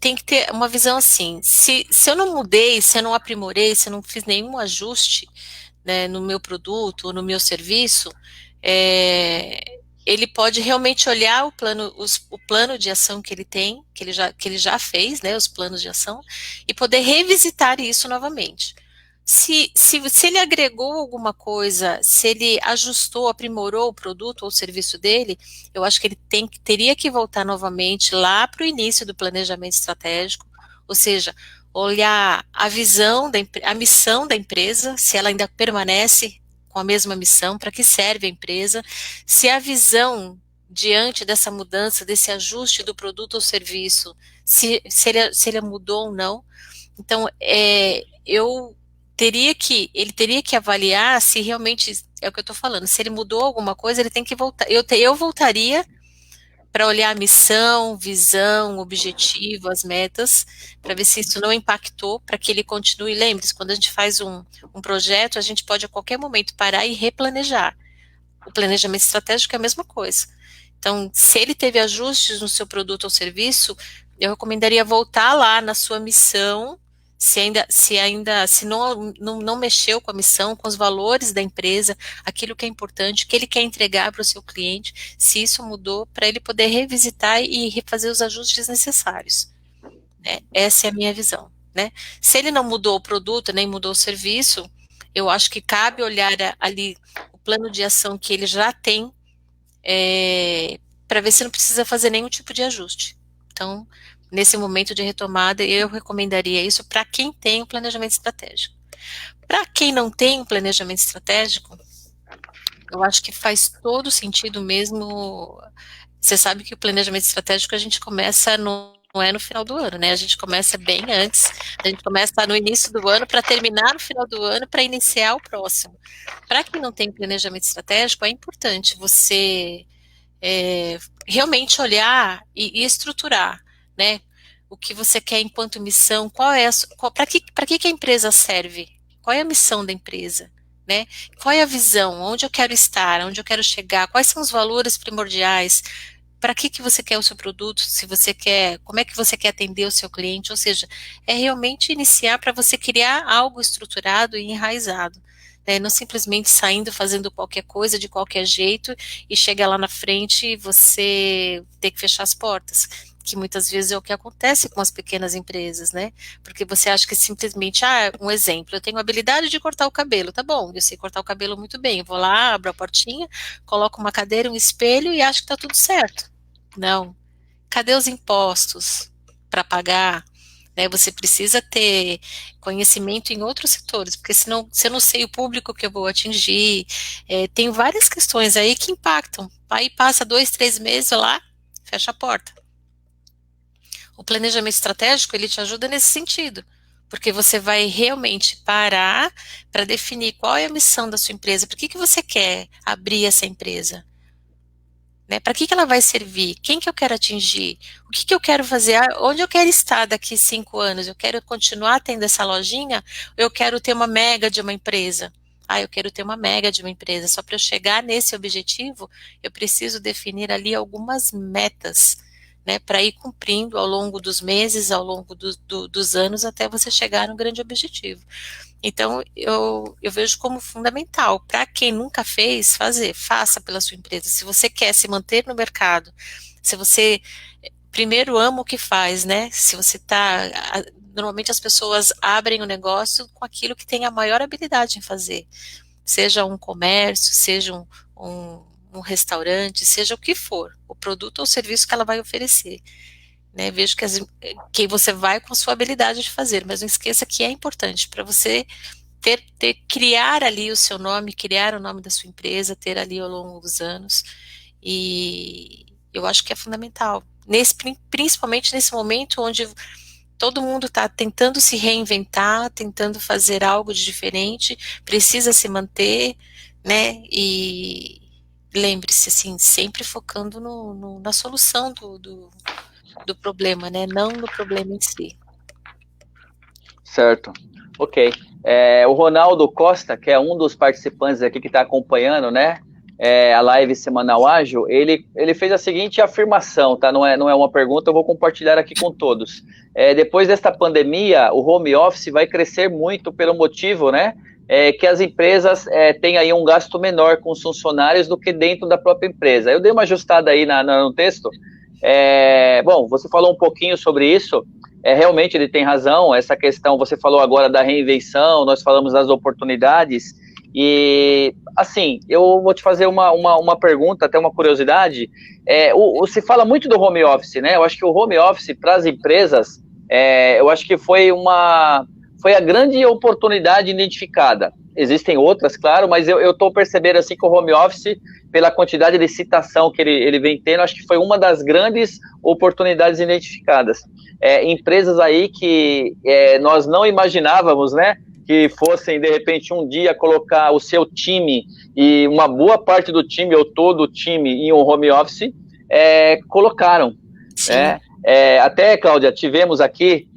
tem que ter uma visão assim. Se eu não mudei, se eu não aprimorei, se eu não fiz nenhum ajuste, né, no meu produto ou no meu serviço, ele pode realmente olhar o plano de ação que ele tem, que ele já fez, né, os planos de ação, e poder revisitar isso novamente. Se ele agregou alguma coisa, se ele ajustou, aprimorou o produto ou o serviço dele, eu acho que ele teria que voltar novamente lá para o início do planejamento estratégico, ou seja, olhar a visão, a missão da empresa, se ela ainda permanece com a mesma missão, para que serve a empresa, se a visão diante dessa mudança, desse ajuste do produto ou serviço, se ele mudou ou não. Então, ele teria que avaliar se realmente, é o que eu estou falando, se ele mudou alguma coisa, ele tem que voltar. Eu voltaria para olhar a missão, visão, objetivo, as metas, para ver se isso não impactou, para que ele continue. Lembre-se, quando a gente faz um projeto, a gente pode a qualquer momento parar e replanejar. O planejamento estratégico é a mesma coisa. Então, se ele teve ajustes no seu produto ou serviço, eu recomendaria voltar lá na sua missão, se não mexeu com a missão, com os valores da empresa, aquilo que é importante, o que ele quer entregar para o seu cliente, se isso mudou, para ele poder revisitar e refazer os ajustes necessários. Né? Essa é a minha visão. Né? Se ele não mudou o produto, nem mudou o serviço, eu acho que cabe olhar ali o plano de ação que ele já tem, para ver se não precisa fazer nenhum tipo de ajuste. Então, nesse momento de retomada, eu recomendaria isso para quem tem um planejamento estratégico. Para quem não tem um planejamento estratégico, eu acho que faz todo sentido mesmo. Você sabe que o planejamento estratégico a gente começa não é no final do ano, né? A gente começa bem antes, a gente começa no início do ano para terminar no final do ano para iniciar o próximo. Para quem não tem planejamento estratégico, é importante você é, realmente olhar e estruturar, né? O que você quer enquanto missão, para que a empresa serve? Qual é a missão da empresa? Né? Qual é a visão? Onde eu quero estar? Onde eu quero chegar? Quais são os valores primordiais? Para que você quer o seu produto? Se você quer, como é que você quer atender o seu cliente? Ou seja, é realmente iniciar para você criar algo estruturado e enraizado. Né? Não simplesmente saindo fazendo qualquer coisa de qualquer jeito e chegar lá na frente e você ter que fechar as portas, que muitas vezes é o que acontece com as pequenas empresas, né? Porque você acha que simplesmente, um exemplo, eu tenho habilidade de cortar o cabelo, tá bom, eu sei cortar o cabelo muito bem, eu vou lá, abro a portinha, coloco uma cadeira, um espelho e acho que tá tudo certo. Não. Cadê os impostos para pagar? Né, você precisa ter conhecimento em outros setores, porque senão, se eu não sei o público que eu vou atingir, tem várias questões aí que impactam. Aí passa 2, 3 meses lá, fecha a porta. O planejamento estratégico, ele te ajuda nesse sentido, porque você vai realmente parar para definir qual é a missão da sua empresa, por que você quer abrir essa empresa, né? Para que ela vai servir? Quem que eu quero atingir? O que eu quero fazer? Onde eu quero estar daqui 5 anos? Eu quero continuar tendo essa lojinha? Ou eu quero ter uma mega de uma empresa? Eu quero ter uma mega de uma empresa. Só para eu chegar nesse objetivo, eu preciso definir ali algumas metas, né, para ir cumprindo ao longo dos meses, ao longo dos anos, até você chegar no grande objetivo. Então, eu vejo como fundamental, para quem nunca fez, faça pela sua empresa. Se você quer se manter no mercado, se você primeiro ama o que faz, né? Se você normalmente as pessoas abrem o negócio com aquilo que tem a maior habilidade em fazer. Seja um comércio, seja um restaurante, seja o que for, o produto ou serviço que ela vai oferecer. Né, vejo que você vai com a sua habilidade de fazer, mas não esqueça que é importante para você criar ali o seu nome, criar o nome da sua empresa, ter ali ao longo dos anos, e eu acho que é fundamental, principalmente nesse momento onde todo mundo está tentando se reinventar, tentando fazer algo de diferente, precisa se manter, né, e lembre-se, assim, sempre focando na solução do problema, né? Não no problema em si. Certo. Ok. O Ronaldo Costa, que é um dos participantes aqui que está acompanhando, né? A live semanal ágil, ele fez a seguinte afirmação, tá? Não é uma pergunta, eu vou compartilhar aqui com todos. Depois desta pandemia, o home office vai crescer muito pelo motivo, né? Que as empresas têm aí um gasto menor com os funcionários do que dentro da própria empresa. Eu dei uma ajustada aí no texto. Bom, você falou um pouquinho sobre isso. Realmente ele tem razão, essa questão, você falou agora da reinvenção, nós falamos das oportunidades, e assim, eu vou te fazer uma pergunta, até uma curiosidade. Se fala muito do home office, né? Eu acho que o home office para as empresas, eu acho que foi a grande oportunidade identificada. Existem outras, claro, mas eu estou percebendo assim que o home office, pela quantidade de citação que ele vem tendo, acho que foi uma das grandes oportunidades identificadas. Empresas aí que nós não imaginávamos, né, que fossem, de repente, um dia colocar o seu time e uma boa parte do time, ou todo o time, em um home office, colocaram. Né? Até, Cláudia, tivemos aqui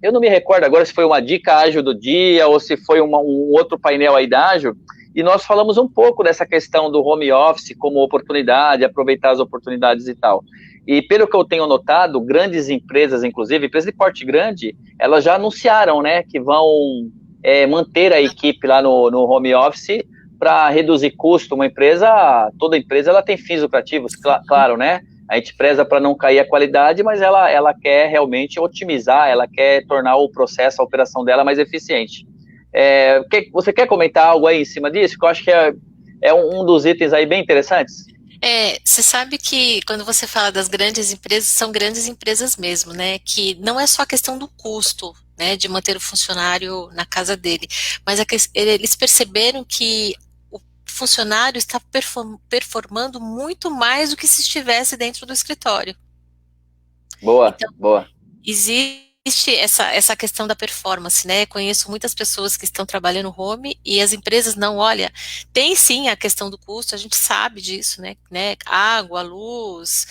eu não me recordo agora se foi uma dica ágil do dia ou se foi um outro painel aí da ágil, e nós falamos um pouco dessa questão do home office como oportunidade, aproveitar as oportunidades e tal. E pelo que eu tenho notado, grandes empresas, inclusive, empresas de porte grande, elas já anunciaram, né, que vão manter a equipe lá no home office para reduzir custo. Toda empresa ela tem fins lucrativos, claro, né? A gente preza para não cair a qualidade, mas ela quer realmente otimizar, ela quer tornar o processo, a operação dela mais eficiente. Você quer comentar algo aí em cima disso? Que eu acho que é um dos itens aí bem interessantes. Você sabe que quando você fala das grandes empresas, são grandes empresas mesmo, né? Que não é só a questão do custo, né, de manter o funcionário na casa dele, mas eles perceberam que o funcionário está performando muito mais do que se estivesse dentro do escritório. Boa, Então, boa. existe essa questão da performance, né? Conheço muitas pessoas que estão trabalhando home e as empresas não, olha, tem sim a questão do custo, a gente sabe disso, né? Água, luz,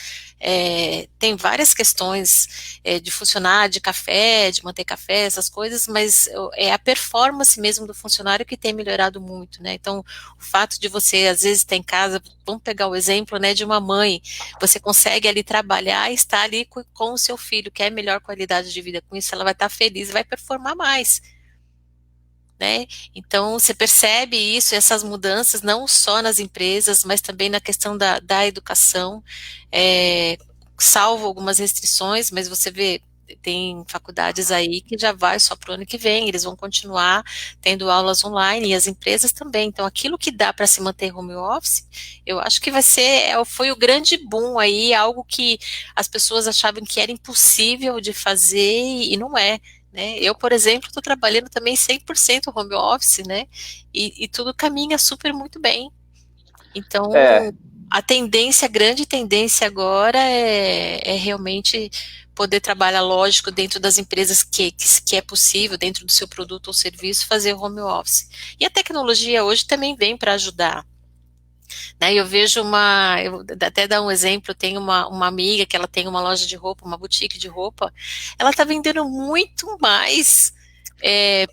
tem várias questões de funcionar, de café, de manter café, essas coisas, mas é a performance mesmo do funcionário que tem melhorado muito, né? Então, o fato de você, às vezes, estar em casa, vamos pegar o exemplo, né, de uma mãe, você consegue ali trabalhar e estar ali com o seu filho, que é melhor qualidade de vida. Com isso, ela vai estar feliz e vai performar mais, né? Então, você percebe isso, essas mudanças, não só nas empresas, mas também na questão da educação, salvo algumas restrições, mas você vê, tem faculdades aí que já vai só para o ano que vem, eles vão continuar tendo aulas online e as empresas também. Então, aquilo que dá para se manter home office, eu acho que vai ser, foi o grande boom aí, algo que as pessoas achavam que era impossível de fazer e não é. Né? Eu, por exemplo, estou trabalhando também 100% home office, né? E tudo caminha super muito bem. É, Então, a tendência, a grande tendência agora é realmente poder trabalhar, lógico, dentro das empresas que é possível, dentro do seu produto ou serviço, fazer home office. E a tecnologia hoje também vem para ajudar. Né? Eu vejo eu até dar um exemplo, eu tenho uma amiga que ela tem uma loja de roupa, uma boutique de roupa, ela está vendendo muito mais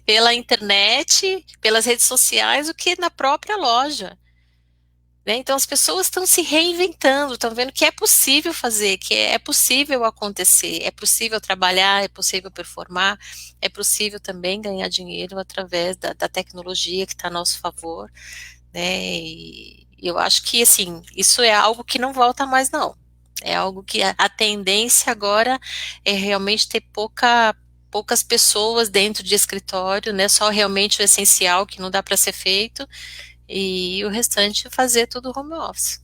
pela internet, pelas redes sociais, do que na própria loja. Né? Então as pessoas estão se reinventando, estão vendo que é possível fazer, que é possível acontecer, é possível trabalhar, é possível performar, é possível também ganhar dinheiro através da tecnologia que está a nosso favor, né? E eu acho que assim, isso é algo que não volta mais, não. É algo que a tendência agora é realmente ter poucas pessoas dentro de escritório, né? Só realmente o essencial que não dá para ser feito e o restante fazer tudo home office.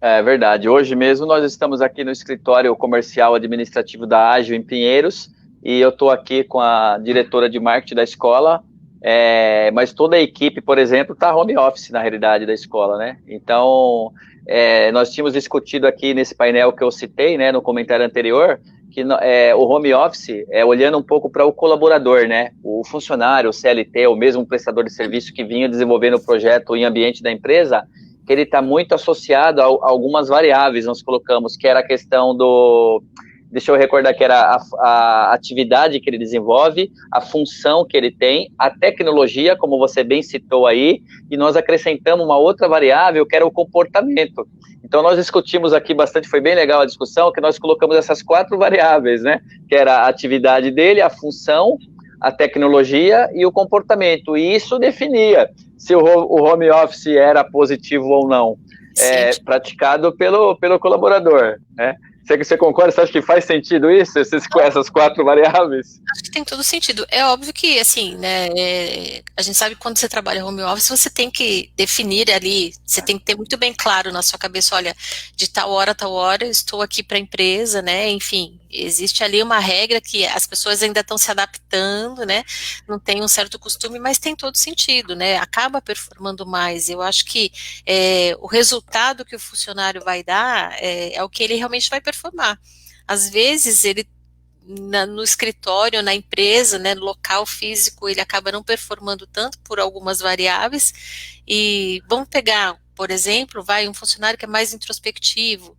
é verdade. Hoje mesmo nós estamos aqui no escritório comercial administrativo da Ágil em Pinheiros e eu estou aqui com a diretora de marketing da escola, mas toda a equipe, por exemplo, está home office na realidade da escola, né? Então, nós tínhamos discutido aqui nesse painel que eu citei, né, no comentário anterior, que o home office é olhando um pouco para o colaborador, né? O funcionário, o CLT, ou mesmo um prestador de serviço que vinha desenvolvendo o projeto em ambiente da empresa, que ele está muito associado a algumas variáveis, nós colocamos, que era a questão deixa eu recordar que era a atividade que ele desenvolve, a função que ele tem, a tecnologia, como você bem citou aí, e nós acrescentamos uma outra variável, que era o comportamento. Então, nós discutimos aqui bastante, foi bem legal a discussão, que nós colocamos essas 4 variáveis, né? Que era a atividade dele, a função, a tecnologia e o comportamento. E isso definia se o home office era positivo ou não, Sim. praticado pelo colaborador, né? Você concorda? Você acha que faz sentido isso? Com essas 4 variáveis? Acho que tem todo sentido. É óbvio que, assim, né, a gente sabe que quando você trabalha home office, você tem que definir ali, você tem que ter muito bem claro na sua cabeça, olha, de tal hora a tal hora, eu estou aqui para a empresa, né, enfim, existe ali uma regra que as pessoas ainda estão se adaptando, né, não tem um certo costume, mas tem todo sentido, né, acaba performando mais. Eu acho que o resultado que o funcionário vai dar é o que ele realmente vai performar. Às vezes ele no escritório, na empresa, né, no local físico, ele acaba não performando tanto por algumas variáveis. E vamos pegar, por exemplo, vai um funcionário que é mais introspectivo.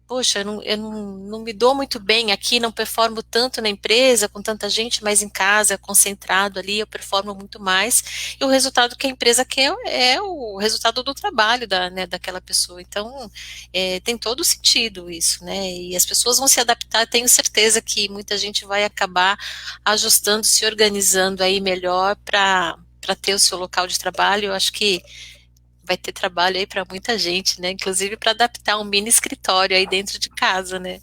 Poxa, eu não me dou muito bem aqui, não performo tanto na empresa, com tanta gente, mas em casa, concentrado ali, eu performo muito mais. E o resultado que a empresa quer é o resultado do trabalho né, daquela pessoa. Então, tem todo sentido isso, né? E as pessoas vão se adaptar, tenho certeza que muita gente vai acabar ajustando, se organizando aí melhor para ter o seu local de trabalho. Eu acho que vai ter trabalho aí para muita gente, né? Inclusive para adaptar um mini escritório aí dentro de casa, né?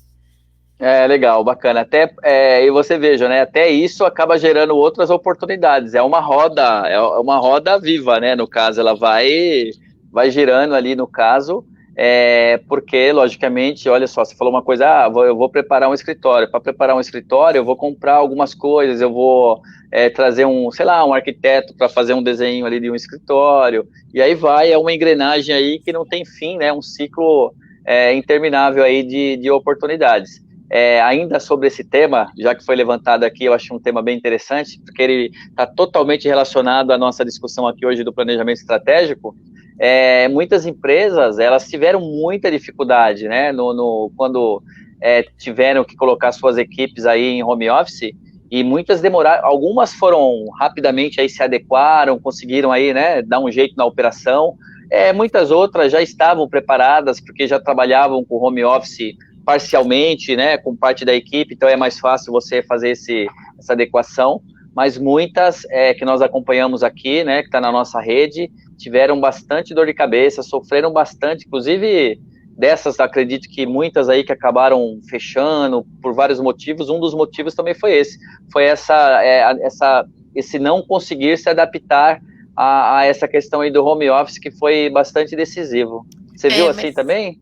Legal, bacana. E você veja, né? Até isso acaba gerando outras oportunidades. É uma roda viva, né? No caso, ela vai girando ali no caso, porque, logicamente, olha só, você falou uma coisa, eu vou preparar um escritório. Para preparar um escritório, eu vou comprar algumas coisas, eu vou trazer sei lá, um arquiteto para fazer um desenho ali de um escritório, e aí é uma engrenagem aí que não tem fim, né? Um ciclo interminável aí de oportunidades. ainda sobre esse tema, já que foi levantado aqui, eu acho um tema bem interessante, porque ele está totalmente relacionado à nossa discussão aqui hoje do planejamento estratégico. Muitas empresas, elas tiveram muita dificuldade, né, quando tiveram que colocar suas equipes aí em home office, e muitas demoraram, algumas foram rapidamente aí se adequaram, conseguiram aí, né, dar um jeito na operação, muitas outras já estavam preparadas, porque já trabalhavam com home office parcialmente, né, com parte da equipe, então é mais fácil você fazer essa adequação, mas muitas que nós acompanhamos aqui, né, que está na nossa rede, tiveram bastante dor de cabeça, sofreram bastante, inclusive dessas, acredito que muitas aí que acabaram fechando por vários motivos, um dos motivos também foi esse não conseguir se adaptar a essa questão aí do home office, que foi bastante decisivo. Você viu assim também?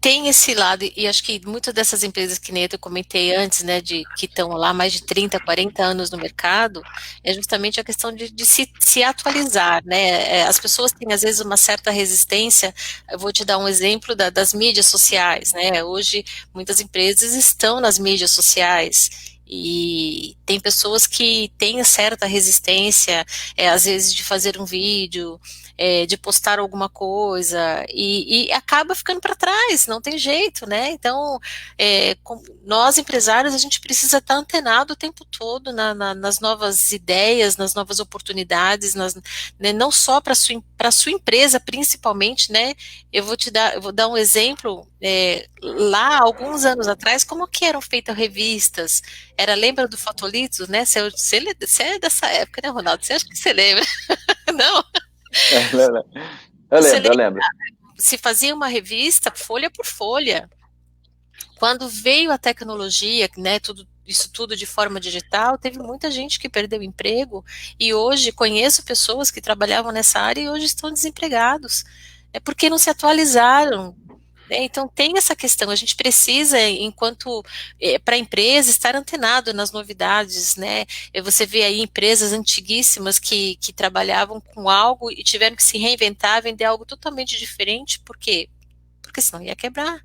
Tem esse lado, e acho que muitas dessas empresas que nem eu comentei antes, né, que estão lá mais de 30, 40 anos no mercado, é justamente a questão de se atualizar, né, as pessoas têm às vezes uma certa resistência. Eu vou te dar um exemplo das mídias sociais, né, hoje muitas empresas estão nas mídias sociais, e tem pessoas que têm certa resistência, às vezes de fazer um vídeo, de postar alguma coisa, e acaba ficando para trás, não tem jeito, né? Então, nós empresários, a gente precisa estar antenado o tempo todo nas novas ideias, nas novas oportunidades, né, não só para sua empresa, principalmente, né? Eu vou dar um exemplo, lá, alguns anos atrás, como que eram feitas revistas? Lembra do Fotolito, né? Você é dessa época, né, Ronaldo? Você acha que você lembra? Não? Eu lembro. Se fazia uma revista folha por folha. Quando veio a tecnologia, né, isso tudo de forma digital, teve muita gente que perdeu emprego, e hoje conheço pessoas que trabalhavam nessa área e hoje estão desempregados. É porque não se atualizaram. Então tem essa questão, a gente precisa, enquanto para a empresa, estar antenado nas novidades, né? Você vê aí empresas antiguíssimas que trabalhavam com algo e tiveram que se reinventar, vender algo totalmente diferente, por quê? Porque senão ia quebrar.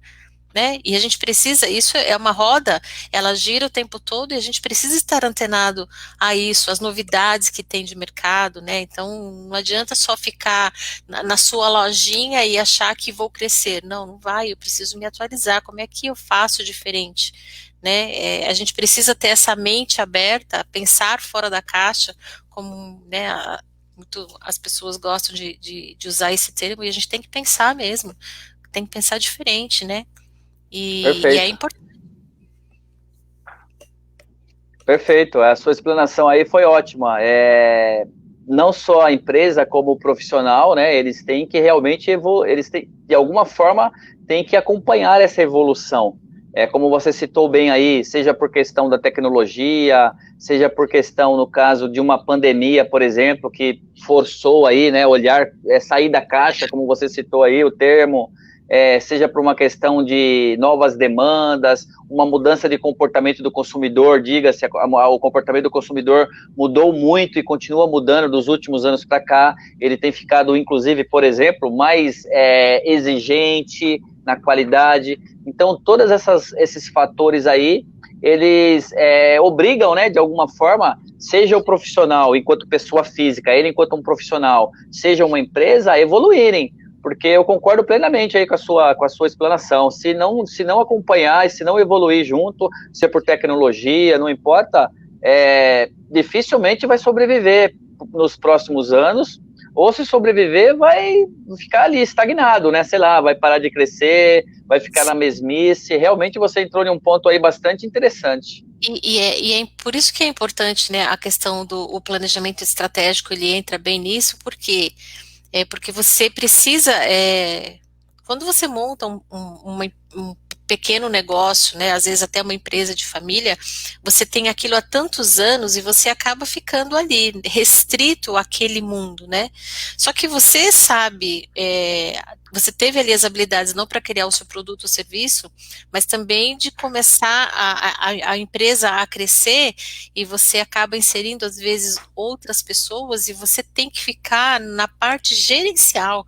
Né? E a gente precisa, isso é uma roda, ela gira o tempo todo e a gente precisa estar antenado a isso, as novidades que tem de mercado, né? Então não adianta só ficar na sua lojinha e achar que vou crescer. Não, não vai, eu preciso me atualizar, como é que eu faço diferente? Né? A gente precisa ter essa mente aberta, pensar fora da caixa, como, né, as pessoas gostam de usar esse termo, e a gente tem que pensar mesmo, tem que pensar diferente, né? E é importante. Perfeito, a sua explanação aí foi ótima. Não só a empresa como o profissional, né? Eles têm que realmente de alguma forma, têm que acompanhar essa evolução. Como você citou bem aí, seja por questão da tecnologia, seja por questão, no caso de uma pandemia, por exemplo, que forçou aí, né, sair da caixa, como você citou aí o termo, seja por uma questão de novas demandas, uma mudança de comportamento do consumidor, diga-se, o comportamento do consumidor mudou muito e continua mudando dos últimos anos para cá, ele tem ficado, inclusive, por exemplo, mais exigente na qualidade. Então, todos esses fatores aí, eles obrigam, né, de alguma forma, seja o profissional enquanto pessoa física, ele enquanto um profissional, seja uma empresa, a evoluírem, porque eu concordo plenamente aí com a sua explanação. Se não acompanhar e se não evoluir junto, se é por tecnologia, não importa, dificilmente vai sobreviver nos próximos anos, ou se sobreviver, vai ficar ali estagnado, né? Sei lá, vai parar de crescer, vai ficar na mesmice. Realmente você entrou em um ponto aí bastante interessante. E é por isso que é importante, né, a questão do planejamento estratégico, ele entra bem nisso, porque você precisa, quando você monta um pequeno negócio, né, às vezes até uma empresa de família, você tem aquilo há tantos anos e você acaba ficando ali, restrito àquele mundo, né? Só que você sabe, você teve ali as habilidades não para criar o seu produto ou serviço, mas também de começar a empresa a crescer, e você acaba inserindo às vezes outras pessoas e você tem que ficar na parte gerencial.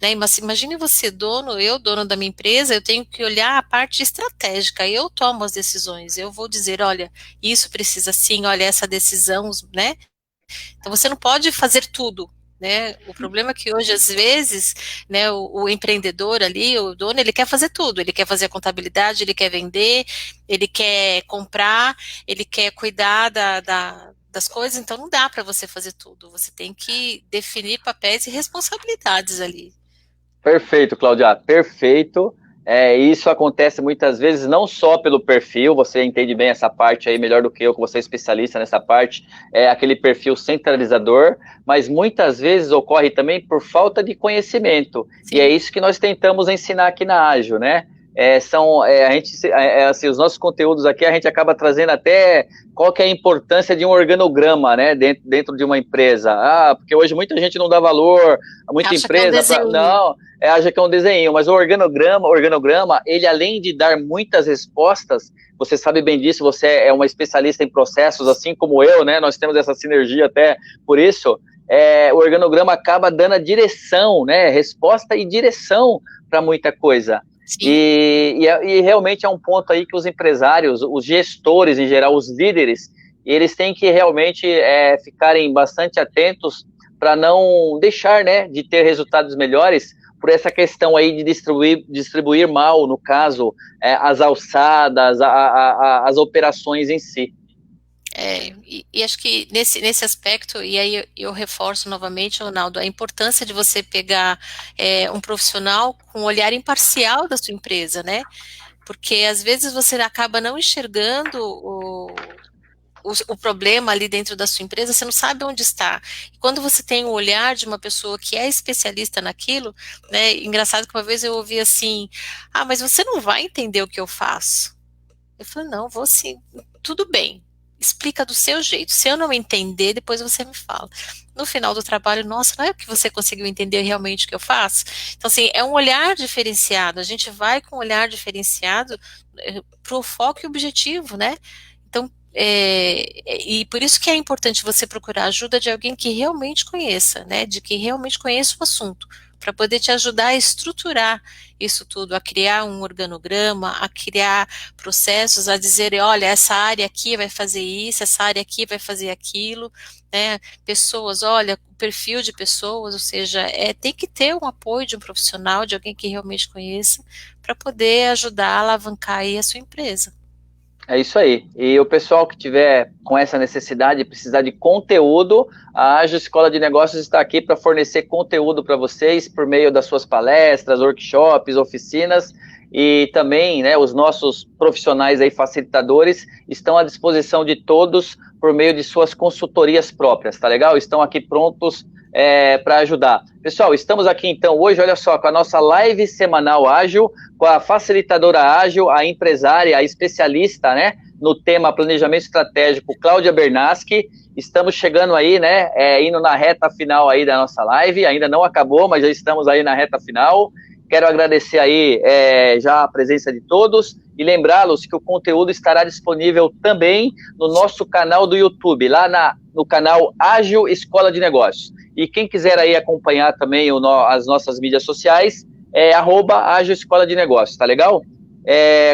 né? Mas imagine você, dono, eu, dono da minha empresa, eu tenho que olhar a parte estratégica, eu tomo as decisões, eu vou dizer, olha, isso precisa sim, olha, essa decisão, né? Então você não pode fazer tudo, né? O problema é que hoje, às vezes, né, o empreendedor ali, o dono, ele quer fazer tudo, ele quer fazer a contabilidade, ele quer vender, ele quer comprar, ele quer cuidar das coisas, então não dá para você fazer tudo, você tem que definir papéis e responsabilidades ali. Perfeito, Claudia, perfeito. Isso acontece muitas vezes não só pelo perfil, você entende bem essa parte aí melhor do que eu, que você é especialista nessa parte, é aquele perfil centralizador, mas muitas vezes ocorre também por falta de conhecimento, e é Sim, isso que nós tentamos ensinar aqui na Ágil, né? A gente, assim, os nossos conteúdos aqui a gente acaba trazendo até qual que é a importância de um organograma, né, dentro de uma empresa. Porque hoje muita gente não dá valor, muita acha que é um empresa, desenho. não, acha que é um desenho, mas o organograma, ele além de dar muitas respostas, você sabe bem disso, você é uma especialista em processos, assim como eu, né? Nós temos essa sinergia até por isso. O organograma acaba dando a direção, né? Resposta e direção para muita coisa. Sim, E realmente é um ponto aí que os empresários, os gestores em geral, os líderes, eles têm que realmente ficarem bastante atentos para não deixar, né, de ter resultados melhores por essa questão aí de distribuir mal, no caso, as alçadas, as operações em si. e acho que nesse aspecto, e aí eu reforço novamente, Ronaldo, a importância de você pegar um profissional com um olhar imparcial da sua empresa, né? Porque às vezes você acaba não enxergando o problema ali dentro da sua empresa, você não sabe onde está. E quando você tem o olhar de uma pessoa que é especialista naquilo, né? Engraçado que uma vez eu ouvi assim, mas você não vai entender o que eu faço. Eu falei, não, vou sim, tudo bem. Explica do seu jeito. Se eu não entender, depois você me fala. No final do trabalho, nossa, não é que você conseguiu entender realmente o que eu faço? Então, assim, é um olhar diferenciado. A gente vai com um olhar diferenciado para o foco e objetivo, né? Então, e por isso que é importante você procurar a ajuda de alguém que realmente conheça, né? De que realmente conheça o assunto, para poder te ajudar a estruturar isso tudo, a criar um organograma, a criar processos, a dizer, olha, essa área aqui vai fazer isso, essa área aqui vai fazer aquilo, né? Pessoas, olha, o perfil de pessoas, ou seja, tem que ter um apoio de um profissional, de alguém que realmente conheça, para poder ajudar a alavancar aí a sua empresa. É isso aí. E o pessoal que tiver com essa necessidade, precisar de conteúdo, a Ágil Escola de Negócios está aqui para fornecer conteúdo para vocês por meio das suas palestras, workshops, oficinas e também, né, os nossos profissionais aí facilitadores estão à disposição de todos por meio de suas consultorias próprias, tá legal? Estão aqui prontos para ajudar. Pessoal, estamos aqui então hoje, olha só, com a nossa live semanal ágil, com a facilitadora ágil, a empresária, a especialista, né, no tema planejamento estratégico, Cláudia Bernaschi. Estamos chegando aí, né, indo na reta final aí da nossa live, ainda não acabou, mas já estamos aí na reta final. Quero agradecer aí já a presença de todos e lembrá-los que o conteúdo estará disponível também no nosso canal do YouTube, lá no canal Ágil Escola de Negócios. E quem quiser aí acompanhar também as nossas mídias sociais, @Ágil Escola de Negócios, tá legal?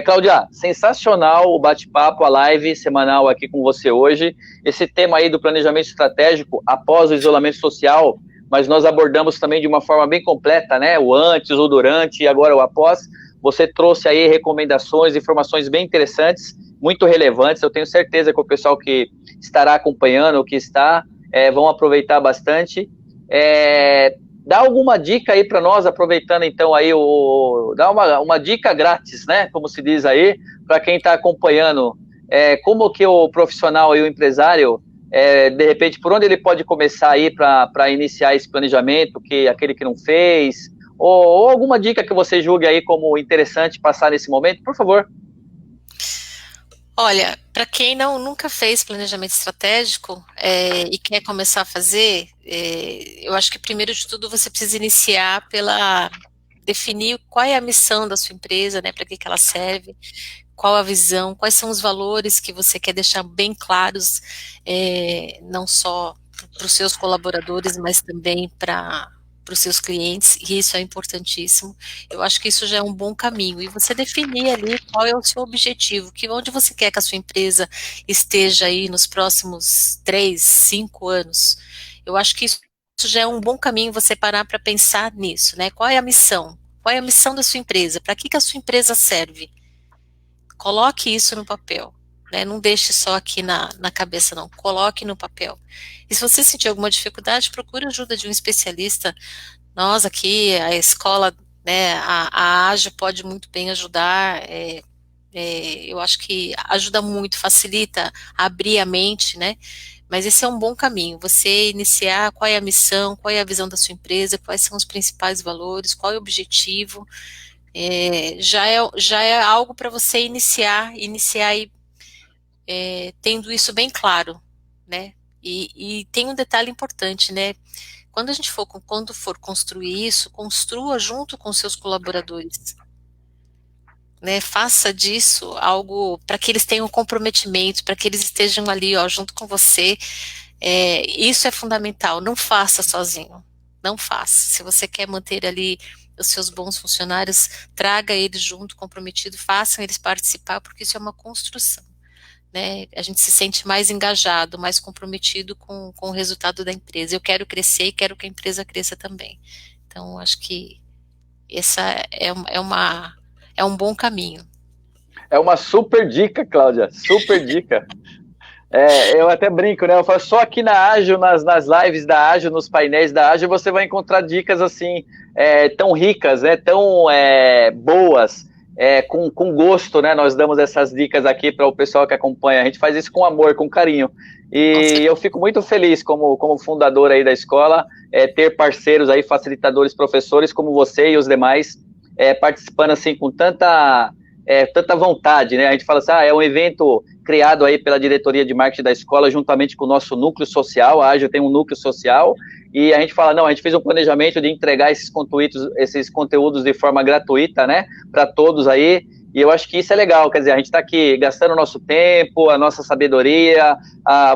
Cláudia, sensacional o bate-papo, a live semanal aqui com você hoje. Esse tema aí do planejamento estratégico após o isolamento social, mas nós abordamos também de uma forma bem completa, né? O antes, o durante e agora o após. Você trouxe aí recomendações, informações bem interessantes, muito relevantes. Eu tenho certeza que o pessoal que estará acompanhando, que está, vão aproveitar bastante. Dá alguma dica aí para nós, aproveitando então aí dá uma dica grátis, né? Como se diz aí, para quem está acompanhando, como que o profissional e o empresário, de repente, por onde ele pode começar aí para iniciar esse planejamento, que aquele que não fez, ou alguma dica que você julgue aí como interessante passar nesse momento, por favor. Olha, para quem nunca fez planejamento estratégico e quer começar a fazer, eu acho que primeiro de tudo você precisa iniciar pela definir qual é a missão da sua empresa, né, para que ela serve, qual a visão, quais são os valores que você quer deixar bem claros, não só para os seus colaboradores, mas também para para os seus clientes, e isso é importantíssimo. Eu acho que isso já é um bom caminho. E você definir ali qual é o seu objetivo, onde você quer que a sua empresa esteja aí nos próximos 3, 5 anos. Eu acho que isso já é um bom caminho, você parar para pensar nisso, né? Qual é a missão? Qual é a missão da sua empresa? Para que a sua empresa serve? Coloque isso no papel. Né? Não deixe só aqui na cabeça, não. Coloque no papel. E se você sentir alguma dificuldade, procure ajuda de um especialista. Nós aqui, a escola, né, a Ágil pode muito bem ajudar. Eu acho que ajuda muito, facilita abrir a mente, né? Mas esse é um bom caminho. Você iniciar qual é a missão, qual é a visão da sua empresa, quais são os principais valores, qual é o objetivo. Já é algo para você iniciar aí, tendo isso bem claro, né? E tem um detalhe importante, né? Quando for construir isso, construa junto com seus colaboradores, né? Faça disso algo para que eles tenham comprometimento, para que eles estejam ali, ó, junto com você. Isso é fundamental. Não faça sozinho. Não faça. Se você quer manter ali os seus bons funcionários, traga eles junto, comprometido, façam eles participar, porque isso é uma construção. Né, a gente se sente mais engajado, mais comprometido com o resultado da empresa. Eu quero crescer e quero que a empresa cresça também. Então, acho que essa é um bom caminho. É uma super dica, Cláudia, super dica. Eu até brinco, né? Eu falo, só aqui na Ágil, nas lives da Ágil, nos painéis da Ágil, você vai encontrar dicas assim, tão ricas, né? Tão boas, com gosto, né? Nós damos essas dicas aqui para o pessoal que acompanha. A gente faz isso com amor, com carinho. E eu fico muito feliz como fundador aí da escola, ter parceiros aí, facilitadores, professores como você e os demais, participando assim com tanta vontade, né? A gente fala assim, é um evento criado aí pela diretoria de marketing da escola, juntamente com o nosso núcleo social. A Ágil tem um núcleo social, e a gente fala, não, a gente fez um planejamento de entregar esses conteúdos de forma gratuita, né, para todos aí, e eu acho que isso é legal, quer dizer, a gente está aqui gastando o nosso tempo, a nossa sabedoria,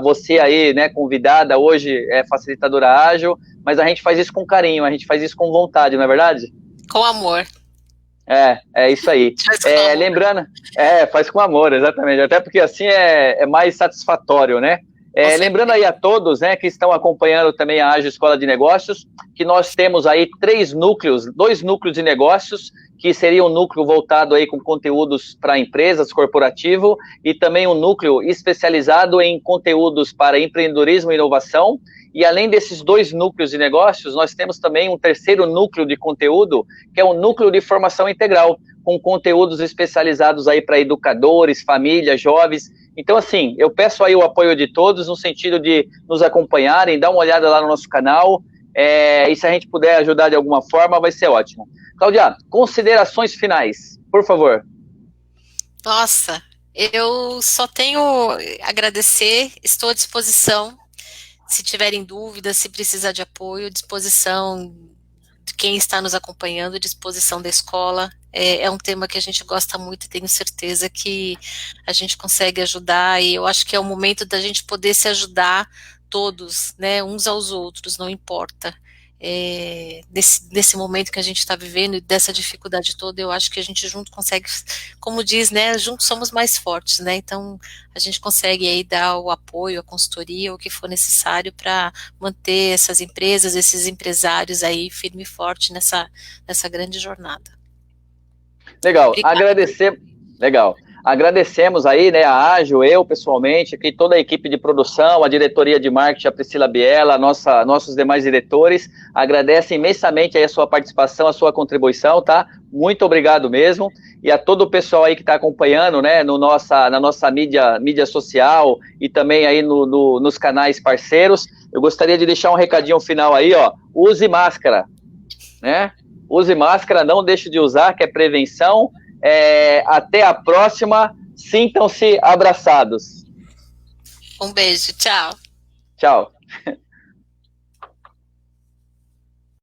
você aí, né, convidada hoje, facilitadora Ágil, mas a gente faz isso com carinho, a gente faz isso com vontade, não é verdade? Com amor. É isso aí. Lembrando, faz com amor, exatamente. Até porque assim é mais satisfatório, né? Lembrando aí a todos, né, que estão acompanhando também a Ágil Escola de Negócios, que nós temos aí 2 núcleos de negócios, que seria um núcleo voltado aí com conteúdos para empresas, corporativo, e também um núcleo especializado em conteúdos para empreendedorismo e inovação. E além desses 2 núcleos de negócios, nós temos também um terceiro núcleo de conteúdo, que é um núcleo de formação integral, com conteúdos especializados aí para educadores, famílias, jovens. Então, assim, eu peço aí o apoio de todos, no sentido de nos acompanharem, dar uma olhada lá no nosso canal, e se a gente puder ajudar de alguma forma, vai ser ótimo. Cláudia, considerações finais, por favor. Nossa, eu só tenho a agradecer, estou à disposição. Se tiverem dúvidas, se precisar de apoio, disposição de quem está nos acompanhando, disposição da escola. É um tema que a gente gosta muito e tenho certeza que a gente consegue ajudar, e eu acho que é o momento da gente poder se ajudar todos, né, uns aos outros, não importa. Nesse momento que a gente está vivendo e dessa dificuldade toda, eu acho que a gente junto consegue, como diz, né, juntos somos mais fortes, né, então a gente consegue aí dar o apoio, a consultoria, o que for necessário para manter essas empresas, esses empresários aí firme e forte nessa grande jornada. Legal, agradecemos aí, né, a Ágil, eu pessoalmente, aqui toda a equipe de produção, a diretoria de marketing, a Priscila Biela, nossos demais diretores, agradecem imensamente aí a sua participação, a sua contribuição, tá? Muito obrigado mesmo, e a todo o pessoal aí que está acompanhando, né, na nossa mídia social, e também aí nos canais parceiros. Eu gostaria de deixar um recadinho final aí, ó, use máscara, né? Use máscara, não deixe de usar, que é prevenção. Até a próxima, sintam-se abraçados. Um beijo, tchau. Tchau.